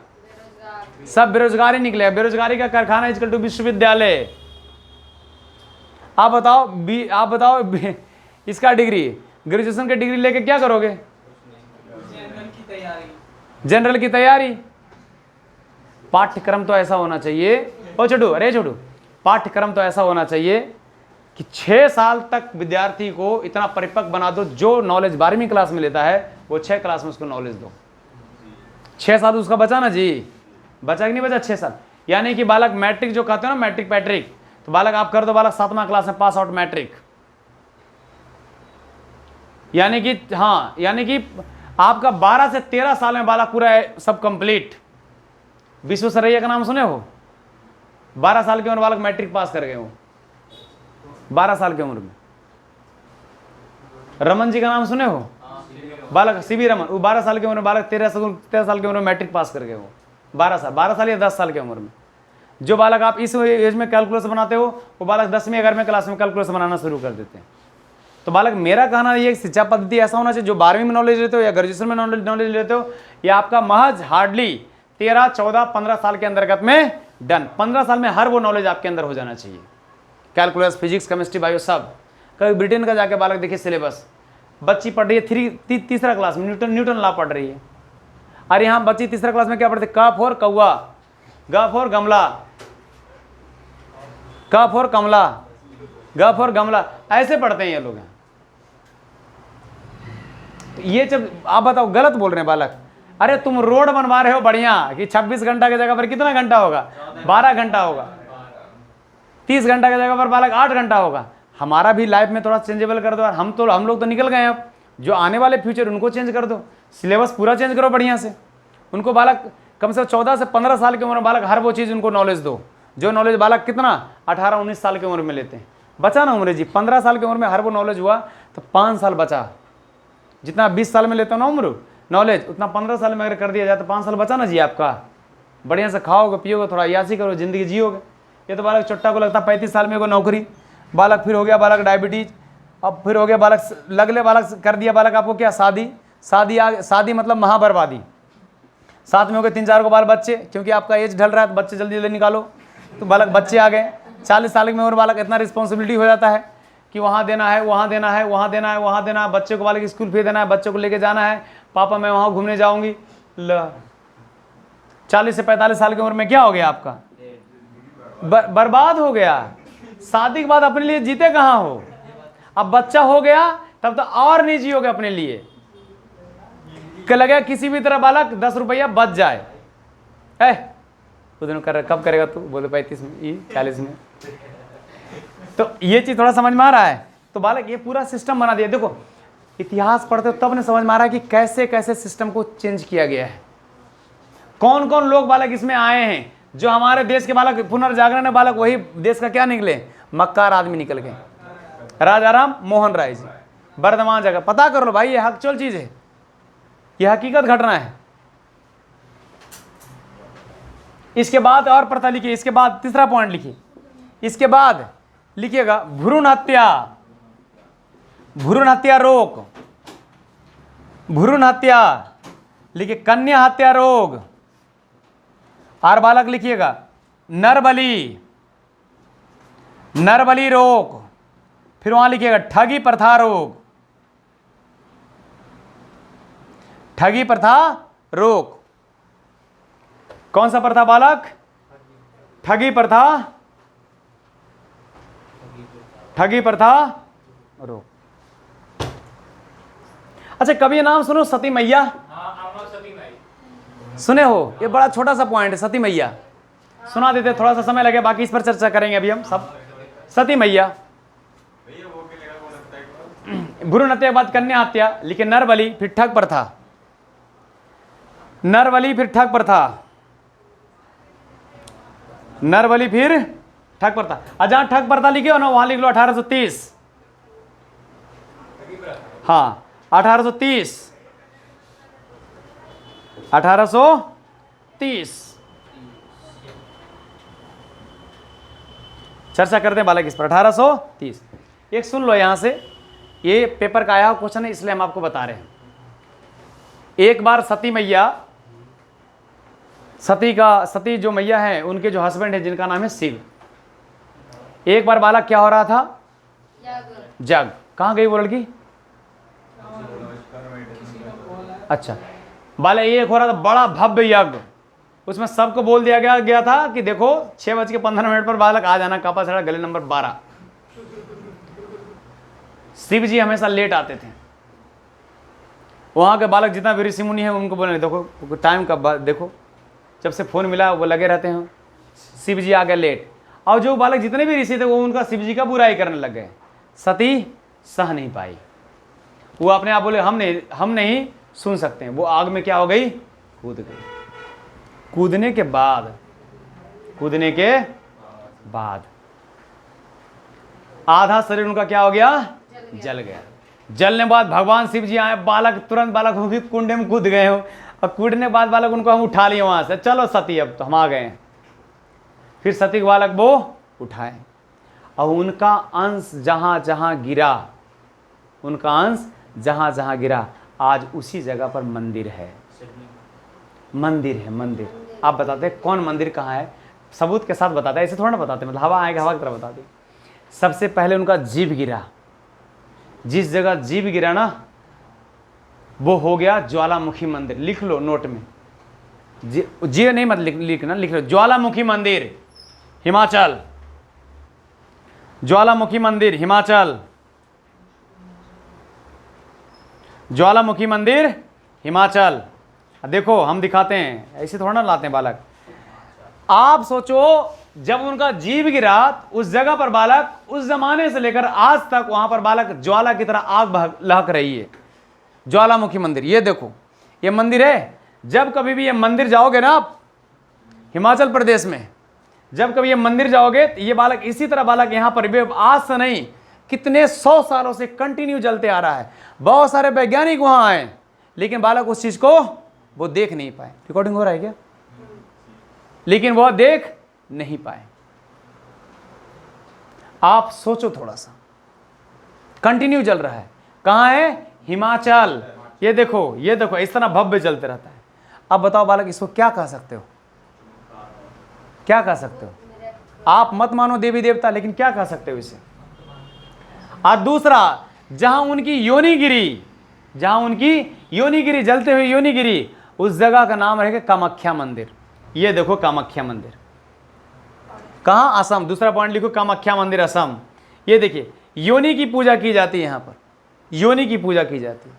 सब बेरोजगारी निकलेगा। बेरोजगारी का कारखाना इक्वल टू विश्वविद्यालय। आप बताओ इसका डिग्री, ग्रेजुएशन की डिग्री लेके क्या करोगे? जनरल की तैयारी। पाठ्यक्रम तो ऐसा होना चाहिए, छोटू, पाठ्यक्रम तो ऐसा होना चाहिए कि 6 साल तक विद्यार्थी को इतना परिपक्व बना दो, जो नॉलेज 12वीं क्लास में लेता है वो 6 क्लास में उसको नॉलेज दो। 6 साल उसका बचा ना जी, बचा कि नहीं बचा? 6 साल। यानी कि बालक मैट्रिक जो कहते हो ना, मैट्रिक पैट्रिक, तो बालक आप कर दो, बालक 7वां क्लास में पास आउट मैट्रिक। यानी कि आपका 12 से 13 साल में बालक पूरा सब कंप्लीट। विश्वेश्वरैया का नाम सुने हो? 12 साल की उम्र बालक मैट्रिक पास कर गए हो, 12 साल की उम्र में। रमन जी का नाम सुने हो? बालक CV रमन, वो 12 साल की उम्र में बालक 13 साल की उम्र में मैट्रिक पास कर गए हो। 12 साल या 10 साल की उम्र में। जो बालक आप इस एज में कैलकुलस बनाते हो वो बालक 10वीं 11वीं क्लास में कैलकुलस बनाना शुरू कर देते हैं। तो बालक मेरा कहना ये शिक्षा पद्धति ऐसा होना चाहिए जो 12वीं में नॉलेज लेते हो या ग्रेजुएशन में नॉलेज लेते हो, या आपका महज हार्डली 13, 14, 15 साल के अंतर्गत में डन। 15 साल में हर वो नॉलेज आपके अंदर हो जाना चाहिए। कैलकुलस, फिजिक्स, केमिस्ट्री, बायो सब। कभी ब्रिटेन का जाके बालक देखिए सिलेबस, बच्ची पढ़ रही है तीसरा क्लास में न्यूटन लॉ पढ़ रही है। और यहाँ बच्ची तीसरा क्लास में क्या पढ़ते, क फॉर कौआ, ग फॉर गमला, क फॉर कमला, ग फॉर गमला, ऐसे पढ़ते हैं ये लोग। ये जब आप बताओ गलत बोल रहे हैं बालक। अरे तुम रोड बनवा रहे हो बढ़िया कि 26 घंटा की जगह पर कितना घंटा होगा, 12 घंटा होगा। 30 घंटा की जगह पर बालक 8 घंटा होगा। हमारा भी लाइफ में थोड़ा चेंजेबल कर दो यार। हम लोग तो निकल गए। अब जो आने वाले फ्यूचर उनको चेंज कर दो, सिलेबस पूरा चेंज करो बढ़िया से। उनको बालक कम से कम 14 से 15 साल की उम्र में बालक हर वो चीज़ उनको नॉलेज दो जो नॉलेज बालक कितना 18-19 साल की उम्र में लेते हैं। बचा ना उम्र जी, 15 साल की उम्र में हर वो नॉलेज हुआ तो 5 साल बचा। जितना 20 साल में लेते हो ना उम्र नॉलेज, उतना 15 साल में अगर कर दिया जाए तो 5 साल बचा ना जी आपका। बढ़िया से खाओगे पियोगे, थोड़ा यासी करो, जिंदगी जियोगे। ये तो बालक चट्टा को लगता 35 साल में को नौकरी, बालक फिर हो गया बालक डायबिटीज, अब फिर हो गया बालक लगले, बालक कर दिया बालक आपको क्या शादी मतलब महाबर्बादी। साथ में हो गए 3-4 को बाल बच्चे, क्योंकि आपका एज ढल रहा है तो बच्चे जल्दी जल्दी निकालो, तो बालक बच्चे आ गए। 40 साल की उम्र बालक इतना रिस्पॉन्सिबिलिटी हो जाता है कि वहाँ देना है, वहाँ देना है, वहाँ देना है, वहाँ देना है, बच्चे को बालक स्कूल फी देना है, बच्चे को लेके जाना है, पापा मैं वहाँ घूमने जाऊँगी। 40 से 45 साल की उम्र में क्या हो गया आपका, बर्बाद हो गया। शादी के बाद अपने लिए जीते कहाँ हो। अब बच्चा हो गया तब तो और नहीं जियोगे अपने लिए। क्या लगे किसी भी तरह बालक 10 रुपया बच जाए, उस दिन कब करेगा तू, बोले 35 में 40 में। तो ये चीज थोड़ा समझ में आ रहा है। तो बालक ये पूरा सिस्टम बना दिया। देखो इतिहास पढ़ते हो तब ने समझ में आ रहा है कि कैसे कैसे सिस्टम को चेंज किया गया है। कौन कौन लोग बालक इसमें आए हैं जो हमारे देश के बालक पुनर्जागरण है। बालक वही देश का क्या निकले, मक्कार आदमी निकल गए। राजा राम मोहन राय जी, वर्धमान जगह, पता कर लो भाई, ये एक्चुअल चीज है, ये हकीकत घटना है। इसके बाद और प्रथा लिखिए, इसके बाद तीसरा पॉइंट लिखिए, इसके बाद लिखिएगा भ्रूण हत्या, भ्रूण हत्या रोक, भ्रूण हत्या लिखिए, कन्या हत्या रोग। और बालक लिखिएगा नरबली, नरबली रोग। फिर वहां लिखिएगा ठगी प्रथा रोग, ठगी प्रथा रोग। कौन सा प्रथा बालक, ठगी प्रथा, ठगी प्रथा रोग। अच्छा कभी ये नाम सुनो सती मैया, सुने हो, ये बड़ा छोटा सा पॉइंट है। सती मैया सुना देते, थोड़ा सा समय लगे, बाकी इस पर चर्चा करेंगे अभी हम सब। सती मैया, भ्रूण हत्या के बाद कन्या हत्या, लेकिन नरबली, फिर ठग प्रथा, नरबली फिर ठग प्रथा, नरबली फिर ठग प्रथा। और जहां ठग प्रथा लिखे हो ना वहां लिख लो 1830। हाँ 1830, 1830 चर्चा करते हैं बालक इस पर। 1830 एक सुन लो यहां से, ये पेपर का आया क्वेश्चन है इसलिए हम आपको बता रहे हैं। एक बार सती मैया, सती जो मैया है उनके जो हस्बैंड है जिनका नाम है शिव, एक बार बालक क्या हो रहा था, जग। कहां गई वो लड़की, अच्छा बालक एक हो रहा था बड़ा भव्य यज्ञ, उसमें सबको बोल दिया गया था कि देखो 6:15 पर बालक आ जाना, कापा छड़ा गले नंबर 12। शिव जी हमेशा लेट आते थे। वहां के बालक जितना भी ऋषि मुनि है उनको बोले देखो टाइम कब, देखो जब से फोन मिला वो लगे रहते हैं। शिव जी आ गए लेट, और जो बालक जितने भी ऋषि थे वो उनका शिव जी का बुराई करने लग गए। सती सह नहीं पाई, वो अपने आप बोले हम नहीं सुन सकते हैं। वो आग में क्या हो गई, कूद गई। कूदने के बाद आधा शरीर उनका क्या हो गया, जल गया। जलने के बाद भगवान शिव जी आए, बालक तुरंत बालक हो भी कुंड में कूद गए हो, और कूदने के बाद बालक उनको हम उठा लिए वहां से, चलो सती अब तो हम आ गए हैं। फिर सती के बालक वो उठाए, और उनका अंश जहां जहां गिरा, उनका अंश जहां जहां गिरा, आज उसी जगह पर मंदिर है। मंदिर है, मंदिर। आप बताते कौन मंदिर कहाँ है, सबूत के साथ बताते, ऐसे थोड़ा ना बताते, मतलब हवा आएगा हवा की तरह बताते। सबसे पहले उनका जीव गिरा, जिस जगह जीव गिरा ना वो हो गया ज्वालामुखी मंदिर। लिख लो नोट में, जीव नहीं मत लिखना, लिख लो ज्वालामुखी मंदिर हिमाचल, ज्वालामुखी मंदिर हिमाचल, ज्वालामुखी मंदिर हिमाचल। देखो हम दिखाते हैं, ऐसे थोड़ा ना लाते हैं बालक। आप सोचो जब उनका जीव गिरा उस जगह पर बालक उस जमाने से लेकर आज तक वहां पर बालक ज्वाला की तरह आग लहक रही है। ज्वालामुखी मंदिर, ये देखो ये मंदिर है। जब कभी भी ये मंदिर जाओगे ना आप हिमाचल प्रदेश में, जब कभी ये मंदिर जाओगे तो ये बालक इसी तरह बालक यहां पर भी आज से नहीं कितने 100 सालों से कंटिन्यू जलते आ रहा है। बहुत सारे वैज्ञानिक वहां आए लेकिन बालक उस चीज को वो देख नहीं पाए। रिकॉर्डिंग हो रहा है क्या? लेकिन वह देख नहीं पाए। आप सोचो थोड़ा सा, कंटिन्यू जल रहा है। कहां है? हिमाचल। ये देखो इस तरह भव्य जलते रहता है। अब बताओ बालक इसको क्या कह सकते हो? क्या कह सकते हो? आप मत मानो देवी देवता, लेकिन क्या कह सकते हो इसे? और दूसरा, जहां उनकी योनि गिरी, जहां उनकी योनि गिरी, जलते हुए योनि गिरी, उस जगह का नाम रहेगा कामाख्या मंदिर। ये देखो कामाख्या मंदिर कहां? असम। दूसरा पॉइंट लिखो कामाख्या मंदिर असम। ये देखिए योनि की पूजा की जाती है, यहां पर योनि की पूजा की जाती है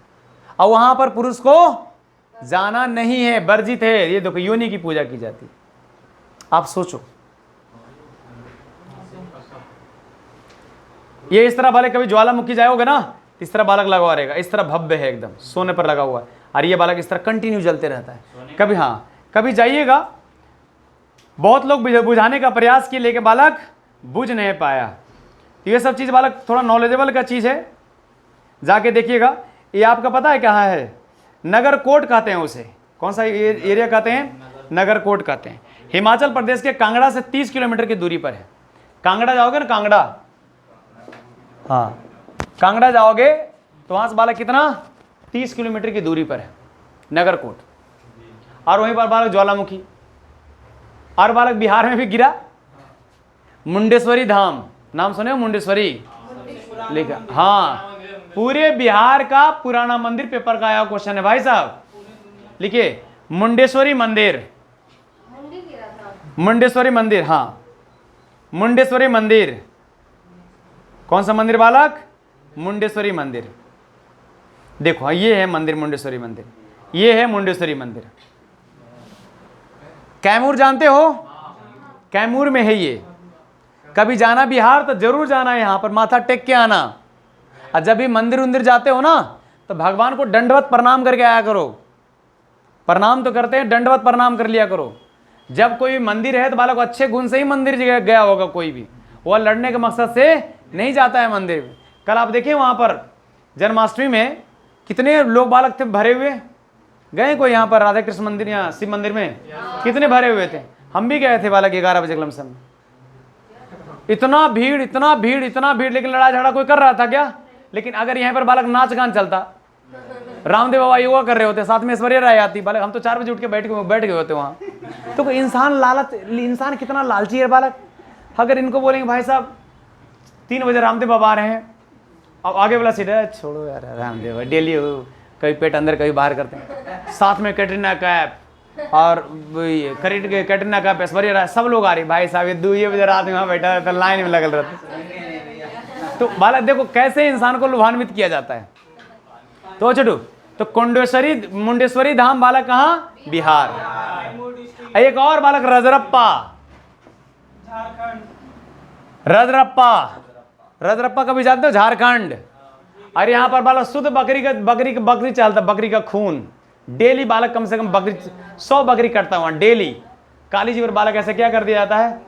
और वहां पर पुरुष को जाना नहीं है, वर्जित है। ये देखो योनि की पूजा की जाती है। आप सोचो ये इस तरह बालक कभी ज्वालामुखी जाओगे ना, इस तरह बालक लगा रहेगा, इस तरह भव्य है एकदम सोने पर लगा हुआ है। और ये बालक इस तरह कंटिन्यू जलते रहता है। कभी हाँ कभी जाइएगा, बहुत लोग बुझाने का प्रयास किए लेकिन बालक बुझ नहीं पाया। ये सब चीज बालक थोड़ा नॉलेजेबल का चीज है, जाके देखिएगा। ये आपका पता है कहाँ है? नगर कोट कहते हैं उसे। कौन सा एरिया कहते हैं? नगर कोट कहते हैं। हिमाचल प्रदेश के कांगड़ा से 30 किलोमीटर की दूरी पर है। कांगड़ा जाओगे ना, कांगड़ा, हाँ कांगड़ा जाओगे तो वहां से बालक कितना 30 किलोमीटर की दूरी पर है नगर कोट। और वहीं पर बालक ज्वालामुखी। और बालक बिहार में भी गिरा, मुंडेश्वरी धाम, नाम सुने हो? मुंडेश्वरी लिखा, हाँ पूरे बिहार का पुराना मंदिर। पेपर का आया क्वेश्चन है भाई साहब, लिखिए मुंडेश्वरी मंदिर, मुंडेश्वरी मंदिर, हाँ मुंडेश्वरी मंदिर। कौन सा मंदिर बालक? मुंडेश्वरी मंदिर। देखो ये है मंदिर मुंडेश्वरी मंदिर, ये है मुंडेश्वरी मंदिर। कैमूर जानते हो? कैमूर में है ये। कभी जाना बिहार तो जरूर जाना है, यहां पर माथा टेक के आना। और जब भी मंदिर उंदिर जाते हो ना तो भगवान को दंडवत प्रणाम करके आया करो। प्रणाम तो करते हैं, दंडवत प्रणाम कर लिया करो। जब कोई मंदिर है तो बालक अच्छे गुण से ही मंदिर गया होगा। कोई भी वह लड़ने के मकसद से नहीं जाता है मंदिर में। कल आप देखिए वहां पर जन्माष्टमी में कितने लोग बालक थे भरे हुए। गए कोई यहाँ पर राधा कृष्ण मंदिर या शिव मंदिर में? कितने भरे हुए थे। हम भी गए थे बालक 11 बजे लमसम में। इतना भीड़, इतना भीड़, इतना भीड़, लेकिन लड़ाई झगड़ा कोई कर रहा था क्या? लेकिन अगर यहाँ पर बालक नाच गान चलता, रामदेव बाबा योगा कर रहे होते, साथ में ऐश्वर्या राय आती, बालक हम तो 4 बजे उठ के बैठ गए होते वहाँ। तो इंसान लालच, इंसान कितना लालची है बालक। अगर इनको बोलेंगे भाई साहब 3 बजे रामदेव बाबा आ रहे हैं, अब आगे वाला सीधा छोड़ो यार, रामदेव डेली कभी पेट अंदर कभी बाहर करते हैं। साथ में कैटरीना कैफ और कैटरीना कैफ, ऐश्वर्या राय, सब लोग आ रहे। भाई साहब ये 2 बजे रात में वहाँ बैठा रहता, लाइन में लगल रहता। तो बालक देखो कैसे इंसान को लुभान्वित किया जाता है। तो छोटू, तो मुंडेश्वरी धाम बालक कहाँ? बिहार। एक और बालक रजरप्पा, रजरप्पा कभी जानते हो? झारखंड। और यहाँ पर बालक शुद्ध बकरी चलता, बकरी का खून डेली बालक कम से कम 100 बकरी कटता वहां डेली। काली जी पर बालक ऐसा क्या कर दिया जाता है?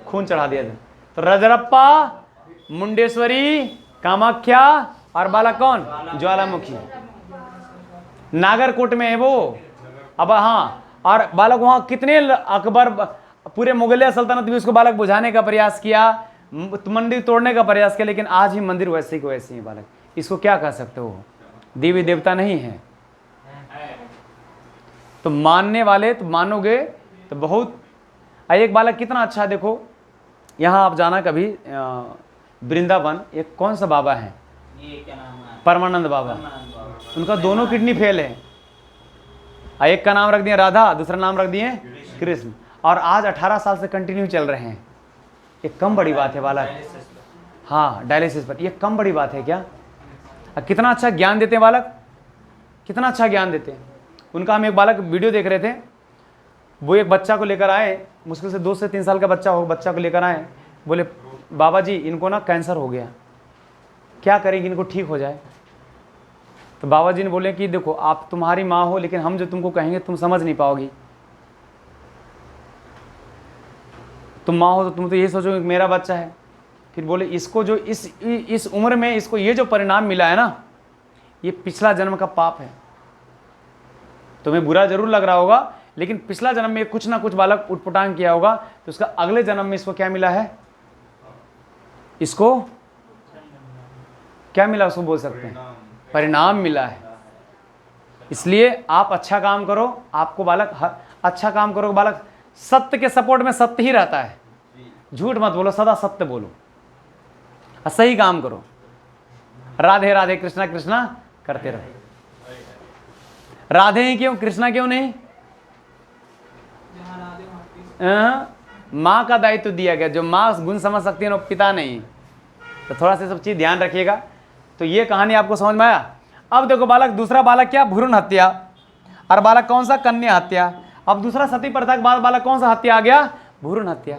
खून चढ़ा दिया जाता है। तो रजरप्पा, मुंडेश्वरी, कामाख्या और बालक कौन? ज्वालामुखी। नागरकोट में है वो। अब हाँ, और बालक वहां कितने अकबर, पूरे मुगलिया सल्तनत भी उसको बालक बुझाने का प्रयास किया, मंदिर तोड़ने का प्रयास किया, लेकिन आज ही मंदिर वैसे ही को वैसे ही बालक। इसको क्या कह सकते हो? देवी देवता नहीं है। तो मानने वाले तो मानोगे तो बहुत। एक बालक कितना अच्छा, देखो यहाँ आप जाना कभी वृंदावन, एक कौन सा बाबा है, ये क्या नाम है, परमानंद बाबा, परमानंद बाबा। उनका दोनों किडनी फेल है। एक का नाम रख दिए राधा, दूसरा नाम रख दिए कृष्ण, और आज 18 साल से कंटिन्यू चल रहे हैं। ये कम बड़ी बात है बालक, हाँ डायलिसिस पर, ये कम बड़ी बात है क्या? कितना अच्छा ज्ञान देते हैं बालक, कितना अच्छा ज्ञान देते हैं। उनका हम एक बालक वीडियो देख रहे थे, वो एक बच्चा को लेकर आए, मुश्किल से 2 से 3 साल का बच्चा हो, बच्चा को लेकर आए, बोले बाबा जी इनको ना कैंसर हो गया, क्या करेंगे इनको ठीक हो जाए? तो बाबा जी ने बोले कि देखो आप तुम्हारी माँ हो, लेकिन हम जो तुमको कहेंगे तुम समझ नहीं पाओगी। तुम माँ हो तो तुम तो ये सोचोगे मेरा बच्चा है। फिर बोले इसको जो इस उम्र में इसको ये जो परिणाम मिला है ना, ये पिछला जन्म का पाप है। तुम्हें बुरा जरूर लग रहा होगा, लेकिन पिछला जन्म में कुछ ना कुछ बालक उटपटांग किया होगा, तो उसका अगले जन्म में इसको क्या मिला है, इसको क्या मिला, उसको बोल सकते हैं परिणाम मिला है। इसलिए आप अच्छा काम करो, आपको बालक अच्छा काम करो बालक, सत्य के सपोर्ट में सत्य ही रहता है। झूठ मत बोलो, सदा सत्य बोलो, सही काम करो। राधे राधे कृष्णा कृष्णा करते रहो। राधे ही क्यों, कृष्णा क्यों नहीं? माँ का दायित्व दिया गया, जो माँ गुण समझ सकती है ना, पिता नहीं। तो थोड़ा सा सब चीज ध्यान रखिएगा। तो ये कहानी आपको समझ में आया? अब देखो बालक, दूसरा बालक क्या, भ्रूण हत्या, और बालक कौन सा, कन्या हत्या। अब दूसरा सती प्रथा के बाद बालक कौन सा हत्या आ गया, भ्रूण हत्या।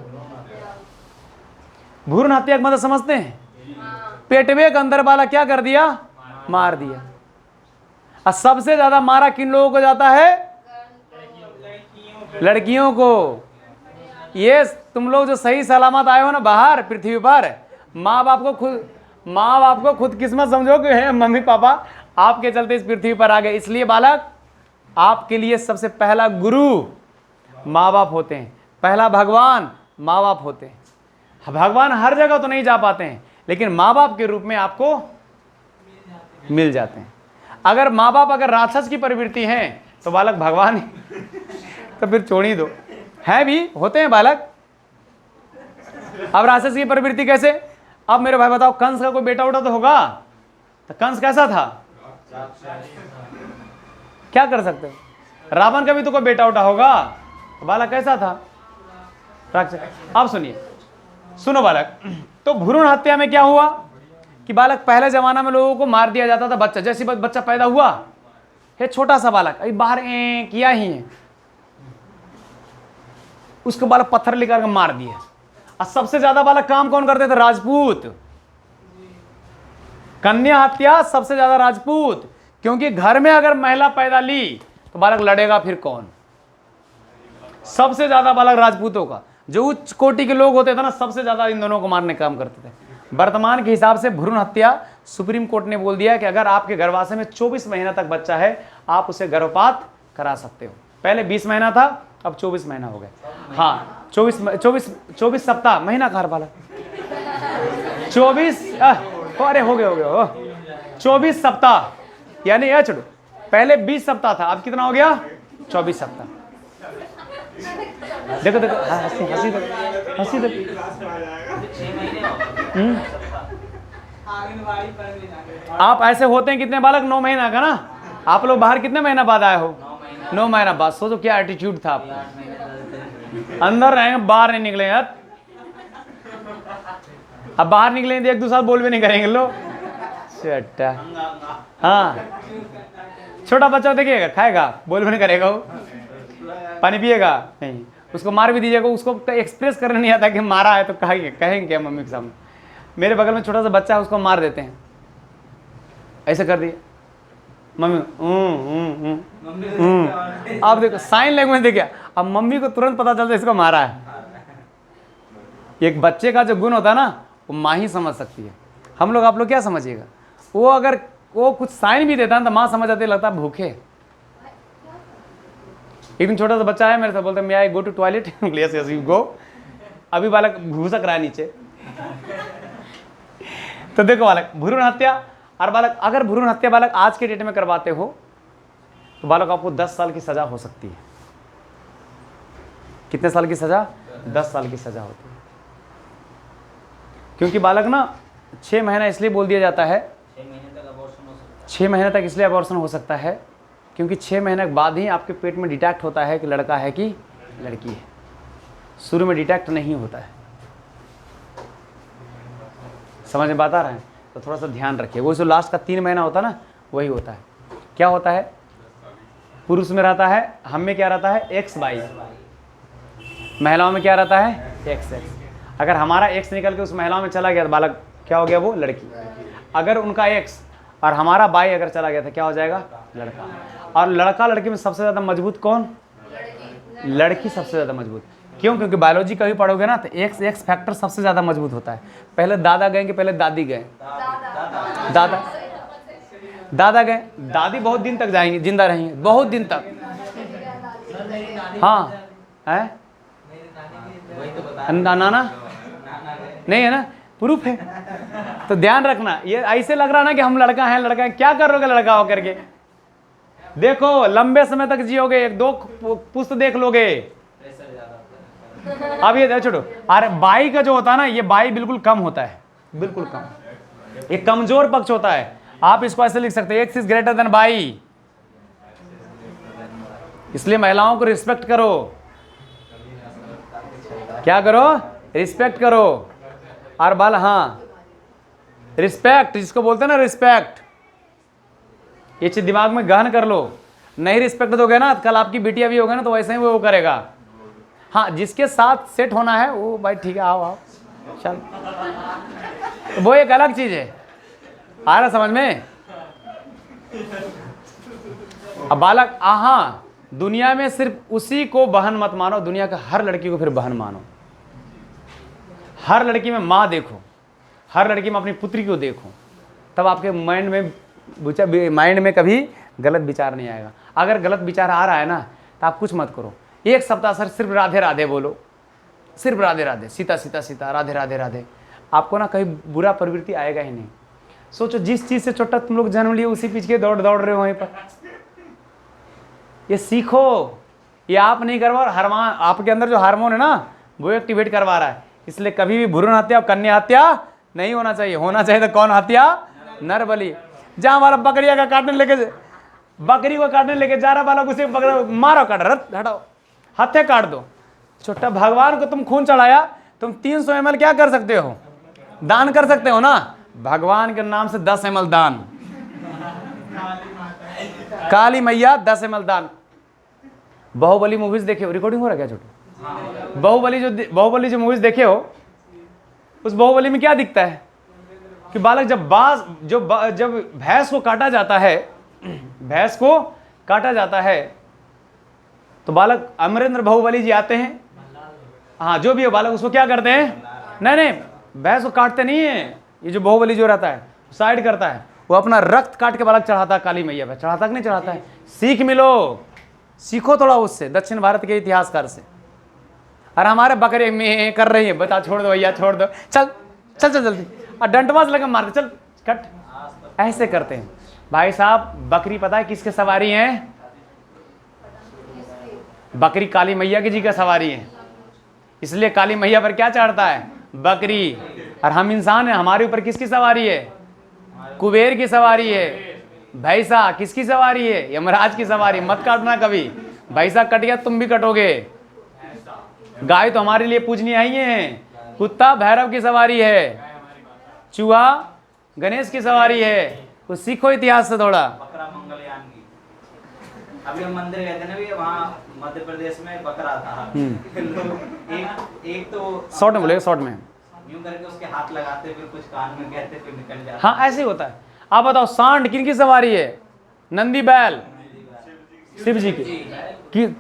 भ्रूण हत्या का मतलब समझते हैं, पेटवे के अंदर बालक क्या कर दिया, मार दिया। और सबसे ज्यादा मारा किन लोगों को जाता है, लड़कियों को। ये तुम लोग जो सही सलामत आए हो ना बाहर पृथ्वी पर, माँ बाप को खुद किस्मत समझो कि है मम्मी पापा आपके चलते इस पृथ्वी पर आ गए। इसलिए बालक, आपके लिए सबसे पहला गुरु माँ बाप होते हैं, पहला भगवान माँ बाप होते हैं। भगवान हर जगह तो नहीं जा पाते हैं, लेकिन माँ बाप के रूप में आपको मिल जाते हैं। अगर माँ बाप अगर राक्षस की प्रवृत्ति है तो बालक भगवान ही तो फिर छोड़ ही दो, है भी होते हैं बालक। अब राक्षस की प्रवृत्ति कैसे? अब मेरे भाई बताओ, कंस का कोई बेटा उठा तो होगा, तो कंस कैसा था, क्या कर सकते हो? रावण का भी तो कोई बेटा उठा होगा, तो बालक कैसा था, राक्षस। अब सुनिए, सुनो बालक, तो भ्रूण हत्या में क्या हुआ कि बालक, पहले जमाना में लोगों को मार दिया जाता था। बच्चा जैसे बच्चा पैदा हुआ है, छोटा सा बालक अभी बाहर किया ही है, उसको बालक पत्थर लेकर मार दिया। और सबसे ज्यादा बालक काम कौन करते थे, राजपूत। कन्या हत्या सबसे ज्यादा राजपूत, क्योंकि घर में अगर महिला पैदा ली तो बालक लड़ेगा फिर कौन। सबसे ज्यादा बालक राजपूतों का, जो उच्च कोटि के लोग होते थे ना, सबसे ज्यादा इन दोनों को मारने का काम करते थे। वर्तमान के हिसाब से भ्रूण हत्या सुप्रीम कोर्ट ने बोल दिया कि अगर आपके गर्भाशय में 24 महीना तक बच्चा है, आप उसे गर्भपात करा सकते हो। पहले 20 महीना था, अब 24 महीना हो गए। हाँ 24 सप्ताह, महीना कहा वाला 24, अरे हो गए 24 सप्ताह, यानी यह छोड़ो, पहले 20 सप्ताह था, अब कितना हो गया, 24 सप्ताह। देखो देखो, हंसी देखो, हंसी देखो। आप ऐसे होते हैं कितने बालक, 9 महीना का ना। आप लोग बाहर कितने महीना बाद आए हो, 9 महीना बाद। सोचो क्या एटीट्यूड था आपका, अंदर रहेंगे बाहर नहीं निकले यार। अब बाहर निकलेंगे तो एक दूसरा बोल भी नहीं करेंगे लोग, चट्टा। हाँ छोटा बच्चा देखिएगा, खाएगा बोल भी नहीं करेगा, वो पानी पिएगा नहीं, उसको मार भी दीजिएगा, उसको एक्सप्रेस करने नहीं आता कि मारा है, तो कहेंगे क्या मम्मी के सामने। मेरे बगल में छोटा सा बच्चा है, उसको मार देते हैं, ऐसे कर दिए मम्मी, अब देखो साइन लैंग्वेज देखिए, अब मम्मी को तुरंत पता चलता है इसको मारा है। एक बच्चे का जो गुण होता है ना, वो माँ ही समझ सकती है। हम लोग, आप लोग क्या समझिएगा, वो अगर वो कुछ साइन भी देता है तो माँ समझ आती है, लगता है भूखे। एक दिन छोटा सा बच्चा है मेरे से, बोलता है मैं I go to toilet, yes yes you go. अभी बालक घुसक रहा है नीचे। तो देखो बालक, भ्रूण हत्या, और बालक अगर भ्रूण हत्या बालक आज के डेट में करवाते हो तो बालक आपको 10 साल की सजा हो सकती है। कितने साल की सजा, 10 साल की सजा होती है। क्योंकि बालक ना 6 महीना इसलिए बोल दिया जाता है, 6 महीने तक अबॉर्शन हो सकता 6 महीने तक इसलिए अबॉर्शन हो सकता है क्योंकि 6 महीने के बाद ही आपके पेट में डिटेक्ट होता है कि लड़का है कि लड़की है। शुरू में डिटेक्ट नहीं होता है। समझ में बात आ रहा है? तो थोड़ा सा ध्यान रखिए। वो जो लास्ट का 3 महीना होता है ना, वही होता है। क्या होता है? पुरुष में रहता है, हम में क्या रहता है? XY। महिलाओं में क्या रहता है? XX। अगर हमारा X निकल के उस महिलाओं में चला गया तो बालक क्या हो गया? वो लड़की। अगर उनका X और हमारा Y अगर चला गया तो क्या हो जाएगा? लड़का। और लड़का लड़की में सबसे ज़्यादा मजबूत कौन? लड़की सबसे ज़्यादा मजबूत। क्यों? क्योंकि बायोलॉजी कभी पढ़ोगे ना तो X फैक्टर सबसे ज़्यादा मजबूत होता है। पहले दादा गए कि पहले दादी गए? दादा गए। दादी बहुत दिन तक जाएंगी, जिंदा रहेंगी बहुत दिन तक। हाँ है वही तो बता नाना नहीं है ना, प्रूफ है। तो ध्यान रखना, ये ऐसे लग रहा ना कि हम लड़का हैं, लड़का है। क्या करोगे लड़का होकर के? देखो लंबे समय तक जियोगे, 1-2 पुस्त देख लोगे। प्रेशर ज्यादा। अब ये छोड़ो। अरे बाई का जो होता है ना, ये बाई बिल्कुल कम होता है, बिल्कुल कम। ये कमजोर पक्ष होता है। आप इसको ऐसे लिख सकते हैं, X is greater than by. इसलिए महिलाओं को रिस्पेक्ट करो। क्या करो? रिस्पेक्ट करो। और बाल, हाँ रिस्पेक्ट जिसको बोलते हैं ना, रिस्पेक्ट, ये चीज दिमाग में गहन कर लो। नहीं रिस्पेक्ट दोगे ना, कल आपकी बिटिया भी होगा ना तो वैसे ही वो करेगा। हाँ, जिसके साथ सेट होना है वो भाई ठीक है, आओ आओ चल, तो वो एक अलग चीज है। आ रहा समझ में? अब बालक, हाँ दुनिया में सिर्फ उसी को बहन मत मानो, दुनिया का हर लड़की को फिर बहन मानो। हर लड़की में माँ देखो, हर लड़की में अपनी पुत्री को देखो, तब आपके माइंड में कभी गलत विचार नहीं आएगा। अगर गलत विचार आ रहा है ना तो आप कुछ मत करो। 1 सप्ताह सर सिर्फ राधे राधे बोलो, सिर्फ राधे राधे, सीता सीता सीता, राधे राधे राधे। आपको ना कहीं बुरा प्रवृत्ति आएगा ही नहीं। सोचो जिस चीज से छोटा तुम लोग जन्म लिए उसी पीछे दौड़ रहे हो वहीं पर। ये सीखो, ये आप नहीं करवा, हार्मोन आपके अंदर जो हार्मोन है ना वो एक्टिवेट करवा रहा है। इसलिए कभी भी भ्रूण हत्या और कन्या हत्या नहीं होना चाहिए। होना चाहिए तो कौन हत्या? नर बलि। जहां हमारा बकरिया का काटने लेके, बकरी को काटने लेके जा रहा वाला उसे मारो, काट हटाओ, हत्या काट दो। छोटा भगवान को तुम खून चढ़ाया, तुम 300 ml क्या कर सकते हो? दान कर सकते हो ना। भगवान के नाम से 10 ml दान, काली मैया 10 ml दान। बाहुबली मूवीज देखे हो? रिकॉर्डिंग हो रहा है क्या छोटू? बाहुबली जो मूवीज देखे हो, उस बाहुबली में क्या दिखता है कि बालक जब भैंस को काटा जाता है, भैंस को काटा जाता है तो बालक अमरेंद्र बाहुबली जी आते हैं। हाँ जो भी हो बालक, उसको क्या करते हैं? नहीं भैंस को काटते नहीं है। ये जो बाहुबली जो रहता है साइड करता है, वो अपना रक्त काट के बालक चढ़ाता है काली मैया पे। चढ़ाता कि नहीं चढ़ाता है? सीख मिलो, सीखो थोड़ा उससे, दक्षिण भारत के इतिहासकार से। अरे हमारे बकरे में कर रही है, बता छोड़ दो भैया, छोड़ दो, चल चल चल जल्दी, और डंटवाज लगा मारते, चल कट, ऐसे करते हैं। भाई साहब बकरी पता है किसके सवारी है? बकरी काली मैया की जी का सवारी है। इसलिए काली मैया पर क्या चढ़ता है? बकरी। और हम इंसान हैं, हमारे ऊपर किसकी सवारी है? कुबेर की सवारी है। भैंसा किसकी सवारी है? यमराज की सवारी। मत काटना कभी, भैंसा कट गया तुम भी कटोगे। गाय तो हमारे लिए पूजनी आई है। कुत्ता भैरव की सवारी है, चूहा गणेश की सवारी है। कुछ सीखो इतिहास से थोड़ा। बकरा मंगलयान की। अभी हम मंदिर गए थे ना, भी वहाँ मध्य प्रदेश में बकरा था। लोग एक तो शॉर्ट में बोलेगा, शॉर्ट में। यूं करके उसके हाथ लगाते, फिर कुछ कान में कहते, फिर निकल जाते। हाँ ऐसे ही होता है। आप बताओ सांड किन की सवारी है? नंदी बैल, शिव जी की।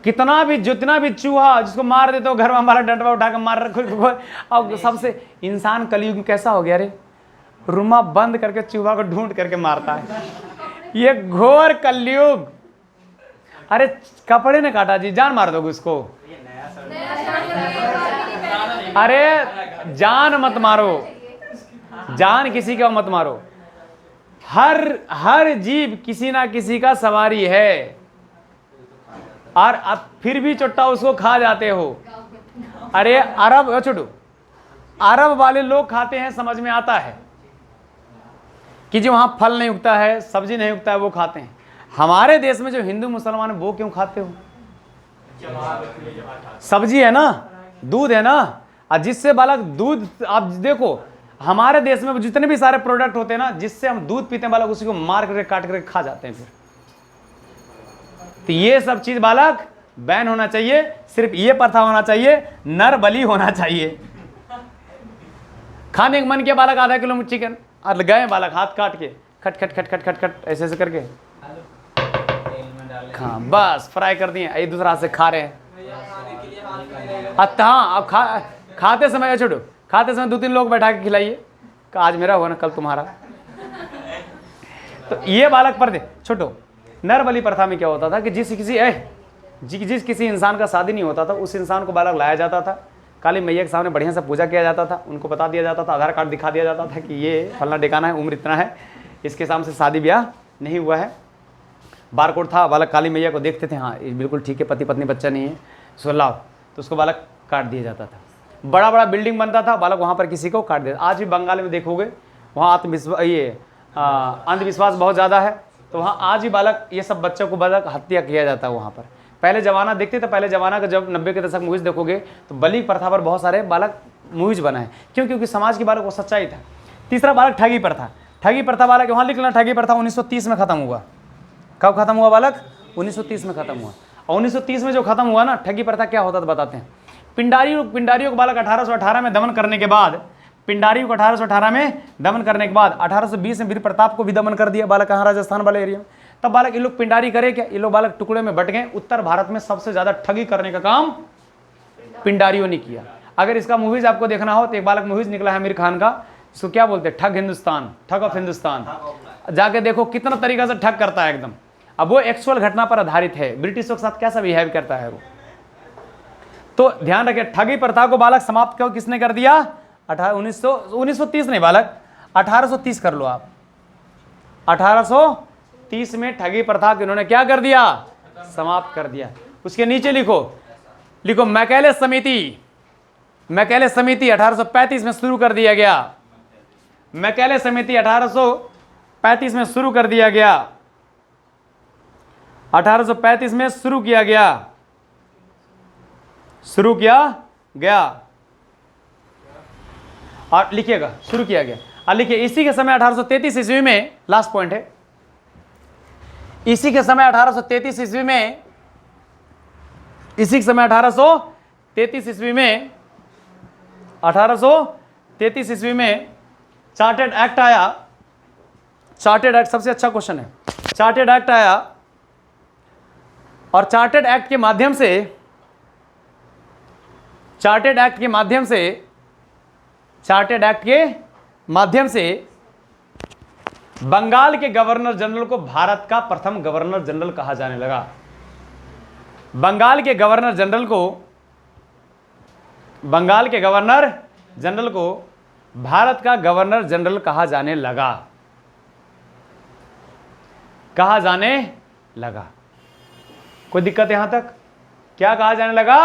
कितना भी जितना भी चूहा जिसको मार देते हो घर में, हमारा डंडवा उठा कर मार रखो। और सबसे इंसान कलयुग में कैसा हो गया रे, रुमा बंद करके चूहा को ढूंढ करके मारता है। ये घोर कलयुग। अरे कपड़े ने काटा जी, जान मार दोगे उसको। अरे जान मत मारो, जान किसी का मत मारो। हर जीव किसी ना किसी का सवारी है, और अब फिर भी चुट्टा उसको खा जाते हो। अरे अरब छोड़ो, अरब वाले लोग खाते हैं, समझ में आता है। कि जो वहाँ फल नहीं उगता है, सब्जी नहीं उगता है, वो खाते हैं। हमारे देश में जो हिंदू मुसलमान है वो क्यों खाते हो? सब्जी है ना, दूध है ना, और जिससे बालक दूध, आप देखो हमारे देश में जितने भी सारे प्रोडक्ट होते हैं ना, जिससे हम दूध पीते हैं बालक, उसी को मार करके काट करके खा जाते हैं फिर। तो ये सब चीज बालक बैन होना चाहिए। सिर्फ ये प्रथा होना चाहिए, नर बलि होना चाहिए। खाने का मन किया बालक, आधा किलो चिकन, और गए बालक हाथ काट के खट खट खट खट खट खट ऐसे ऐसे करके हाँ बस फ्राई कर दिए, एक दूसरा हाथ से खा रहे हैं। हाँ, अब खाते समय छोड़ो, खाते समय 2-3 लोग बैठा के खिलाइए, आज मेरा हुआ ना कल तुम्हारा। तो ये बालक पर छोटो, नर बलि प्रथा में क्या होता था कि जिस किसी इंसान का शादी नहीं होता था, उस इंसान को बालक लाया जाता था, काली मैया के सामने बढ़िया से पूजा किया जाता था, उनको बता दिया जाता था, आधार कार्ड दिखा दिया जाता था कि ये फलना ठिकाना है, उम्र इतना है, इसके सामने से शादी ब्याह नहीं हुआ है, बारकोड था, बालक काली मैया को देखते थे, हाँ ये बिल्कुल ठीक है, पति पत्नी बच्चा नहीं है, सो लाओ, तो उसको बालक काट दिया जाता था। बड़ा बड़ा बिल्डिंग बनता था, बालक वहाँ पर किसी को काट दिया। आज भी बंगाल में देखोगे, वहाँ अंधविश्वास बहुत ज़्यादा है, तो वहाँ आज भी बालक ये सब बच्चों को बालक हत्या किया जाता है वहाँ पर। पहले ज़माना देखते थे, पहले ज़माना का जब 90 के दशक मूवीज़ देखोगे तो बलि प्रथा पर बहुत सारे बालक मूवीज़ बनाए, क्योंकि समाज की बालक वो सच्चाई था। तीसरा बालक ठगी प्रथा। ठगी प्रथा बालक वहाँ लिखना, ठगी प्रथा 1930 में ख़त्म हुआ। कब ख़त्म हुआ बालक? 1930 में ख़त्म हुआ। और 1930 में जो ख़त्म हुआ ना, ठगी प्रथा क्या होता था बताते हैं। पिंडारियों को बालक 1818 में दमन करने के बाद, पिंडारियों को 1818 में दमन करने के बाद 1820 में वीर प्रताप को भी दमन कर दिया बालक, कहाँ? राजस्थान वाले एरिया में। तब बालक ये लोग पिंडारी करे क्या? ये लोग बालक टुकड़े में बट गए। उत्तर भारत में सबसे ज्यादा ठगी करने का काम पिंडारियों ने किया। अगर इसका मूवीज आपको देखना हो तो एक बालक मूवीज निकला है आमिर खान का, इसको क्या बोलते हैं? ठग हिंदुस्तान, ठग ऑफ हिंदुस्तान। जाके देखो कितना तरीका से ठग करता है एकदम। अब वो एक्चुअल घटना पर आधारित है, ब्रिटिशों के साथ कैसा बिहेव करता है वो। तो ध्यान रखिए, ठगी प्रथा को बालक समाप्त क्यों किसने कर दिया? 1930 नहीं बालक, 1830 कर लो आप। 1830 में ठगी प्रथा को इन्होंने क्या कर दिया? समाप्त कर दिया। उसके नीचे लिखो मैकेले समिति। मैकेले समिति 1835 में शुरू कर दिया गया। मैकेले समिति 1835 में शुरू कर दिया गया। 1835 में शुरू किया गया और लिखिएगा शुरू किया गया। और लिखिए इसी के समय 1833 ईस्वी में, लास्ट पॉइंट है, इसी के समय 1833 ईस्वी में, इसी के समय 1833 ईस्वी में, 1833 ईस्वी में चार्टेड एक्ट आया। चार्टेड एक्ट सबसे अच्छा क्वेश्चन है। चार्टेड एक्ट आया और चार्टेड एक्ट के माध्यम से, चार्टेड एक्ट के माध्यम से बंगाल के गवर्नर जनरल को भारत का प्रथम गवर्नर जनरल कहा जाने लगा। बंगाल के गवर्नर जनरल को भारत का गवर्नर जनरल कहा जाने लगा। कोई दिक्कत यहां तक? क्या कहा जाने लगा?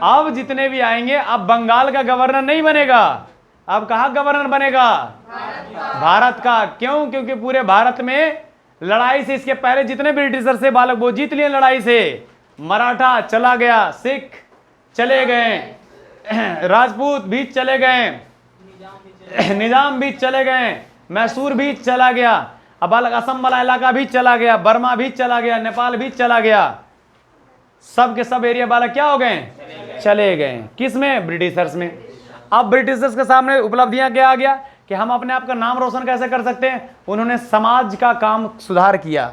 अब जितने भी आएंगे, अब बंगाल का गवर्नर नहीं बनेगा, अब कहाँ गवर्नर बनेगा? भारत का। क्यों? क्योंकि पूरे भारत में लड़ाई से, इसके पहले जितने ब्रिटिशर से बालक वो जीत लिए लड़ाई से। मराठा चला गया, सिख चले गए, राजपूत भी चले गए, निजाम भी चले गए, मैसूर भी चला गया, अब बालक असम वाला इलाका भी चला गया, बर्मा भी चला गया, नेपाल भी चला गया। सब के सब एरिया बालक क्या हो गए? चले गए। किस में? ब्रिटिशर्स में। अब ब्रिटिशर्स के सामने उपलब्धियां क्या आ गया कि हम अपने आप का नाम रोशन कैसे कर सकते हैं। उन्होंने समाज का काम सुधार किया।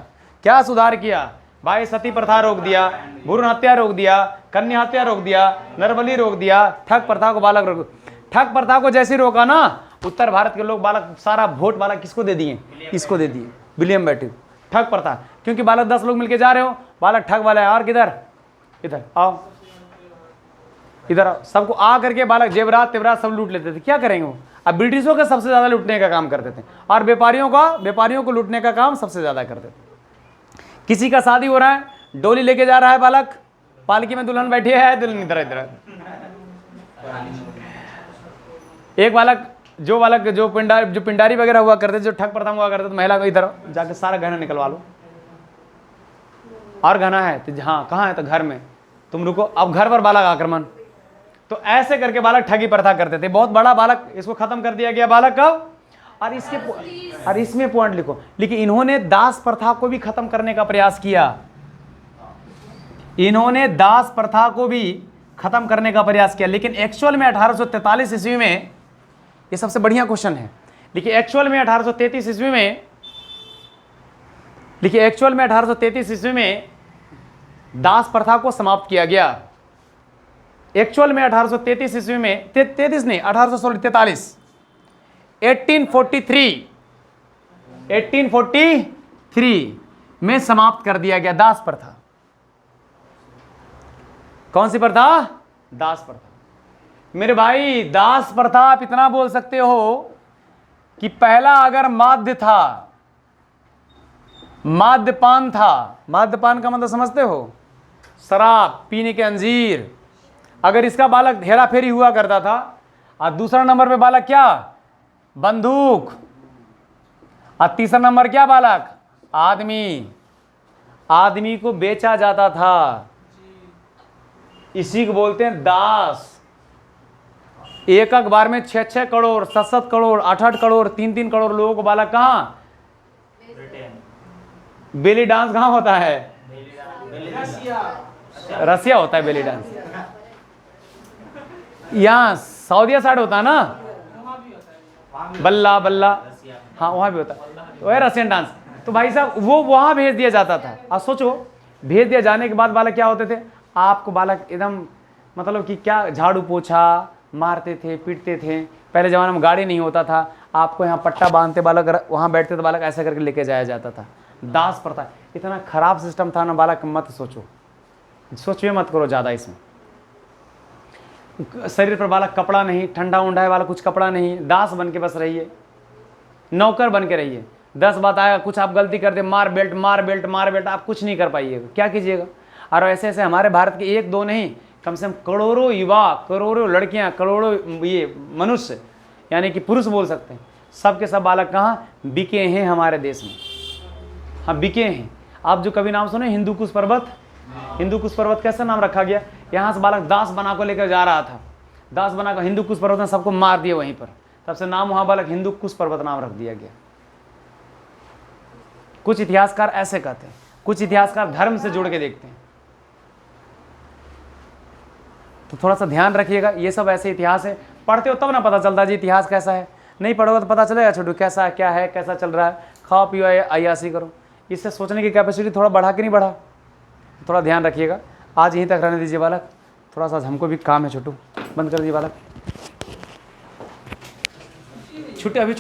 क्या सुधार किया भाई? सती प्रथा रोक दिया, भ्रूण हत्या रोक दिया, कन्या हत्या रोक दिया, नरबली रोक दिया, ठग प्रथा को बालक रोक। ठग प्रथा को जैसे रोका ना, उत्तर भारत के लोग बालक सारा वोट बालक किसको दे दिए? इसको दे दिए, विलियम बेंटिक। ठग प्रथा, क्योंकि बालक 10 लोग मिलके जा रहे हो, बालक ठग वाला है, और किधर? इधर आओ, इधर आओ। सबको आ करके बालक जेवरात तेवरात सब लूट लेते थे। क्या करेंगे वो? अब ब्रिटिशों का सबसे ज्यादा लूटने का काम करते थे, और व्यापारियों को लूटने का काम सबसे ज्यादा करते थे। किसी का शादी हो रहा है, डोली लेके जा रहा है बालक, पालकी में दुल्हन बैठी है, दुल्हन इधर इधर। एक बालक जो बालक जो पिंडारी वगैरह हुआ करते, जो ठग प्रथम हुआ करते, तो महिला को इधर जाके सारा गहना निकलवा लो। और गहना है तो हाँ, कहाँ है? तो घर में। तुम रुको, अब घर पर बालक आक्रमण। तो ऐसे करके बालक ठगी प्रथा करते थे। बहुत बड़ा बालक, इसको खत्म कर दिया गया बालक कब? और इसमें पॉइंट लिखो, लेकिन इन्होंने दास प्रथा को भी खत्म करने का प्रयास किया। इन्होंने दास प्रथा को भी खत्म करने का प्रयास किया, लेकिन एक्चुअल में 1843 ईस्वी में, ये सबसे बढ़िया क्वेश्चन है, देखिए एक्चुअल में 1833 ईस्वी में, देखिए एक्चुअल में 1833 ईस्वी में दास प्रथा को समाप्त किया गया। एक्चुअल में 1833 ईस्वी में, 33 नहीं, 1843, 1843 में समाप्त कर दिया गया दास प्रथा। कौन सी प्रथा? दास प्रथा। मेरे भाई, दास प्रथा आप इतना बोल सकते हो कि पहला अगर माध्य था, माध्यपान था, माध्यपान का मतलब समझते हो? शराब पीने के अंजीर। अगर इसका बालक हेरा फेरी हुआ करता था, और दूसरा नंबर पे बालक क्या? बंदूक। और तीसरा नंबर क्या बालक? आदमी। आदमी को बेचा जाता था, इसी को बोलते हैं दास। एक बार में 6-6 करोड़, 7-7 करोड़, 8-8 करोड़, 3-3 करोड़ लोगों को बालक कहाँ? बेली डांस कहाँ होता है? रसिया होता है बेली डांस। यहाँ सऊदिया साइड होता है ना, बल्ला बल्ला, हाँ वहाँ भी होता है, तो है रसियन डांस। तो भाई साहब वो वहाँ भेज दिया जाता था। अब सोचो, भेज दिया जाने के बाद बालक क्या होते थे? आपको बालक एकदम मतलब कि क्या, झाड़ू पोछा मारते थे, पीटते थे। पहले ज़माने में गाड़ी नहीं होता था, आपको यहाँ पट्टा बांधते बालक, वहाँ बैठते तो बालक ऐसे करके लेके जाया जाता था। दास प्रथा इतना खराब सिस्टम था ना बालक, मत सोचो, सोचिए मत करो ज़्यादा इसमें। शरीर पर बालक कपड़ा नहीं, ठंडा उंडा है बालक, कुछ कपड़ा नहीं, दास बन के बस रहिए, नौकर बन के रहिए। 10 बात आएगा, कुछ आप गलती कर दे, मार बेल्ट मार बेल्ट मार बेल्ट, आप कुछ नहीं कर पाइएगा, क्या कीजिएगा? और ऐसे ऐसे हमारे भारत के 1-2 नहीं, कम से कम करोड़ों युवा, करोड़ों लड़कियां, करोड़ों ये मनुष्य, यानी कि पुरुष बोल सकते हैं, सब के सब बालक कहाँ बिके हैं? हमारे देश में। हाँ बिके हैं। आप जो कभी नाम सुने हिंदू कुश पर्वत? हिंदू कुश पर्वत कैसा नाम रखा गया? यहाँ से बालक दास बना को लेकर जा रहा था, दास बना कर हिंदू कुश पर्वत ने सबको मार दिया वहीं पर, तब से नाम वहाँ बालक हिंदू कुश पर्वत नाम रख दिया गया। कुछ इतिहासकार ऐसे कहते हैं, कुछ इतिहासकार धर्म से जोड़ के देखते हैं। तो थोड़ा सा ध्यान रखिएगा, ये सब ऐसे इतिहास है, पढ़ते हो तब ना पता चलता जी इतिहास कैसा है। नहीं पढ़ोगे तो पता चलेगा छोटू कैसा है, क्या है, कैसा चल रहा है। खाओ पियो अय्यासी करो, इससे सोचने की कैपेसिटी थोड़ा बढ़ा कि नहीं बढ़ा? थोड़ा ध्यान रखिएगा। आज यहीं तक रहने दीजिए बालक, थोड़ा सा हमको भी काम है छोटू, बंद कर दीजिए बालक, छुट्टी अभी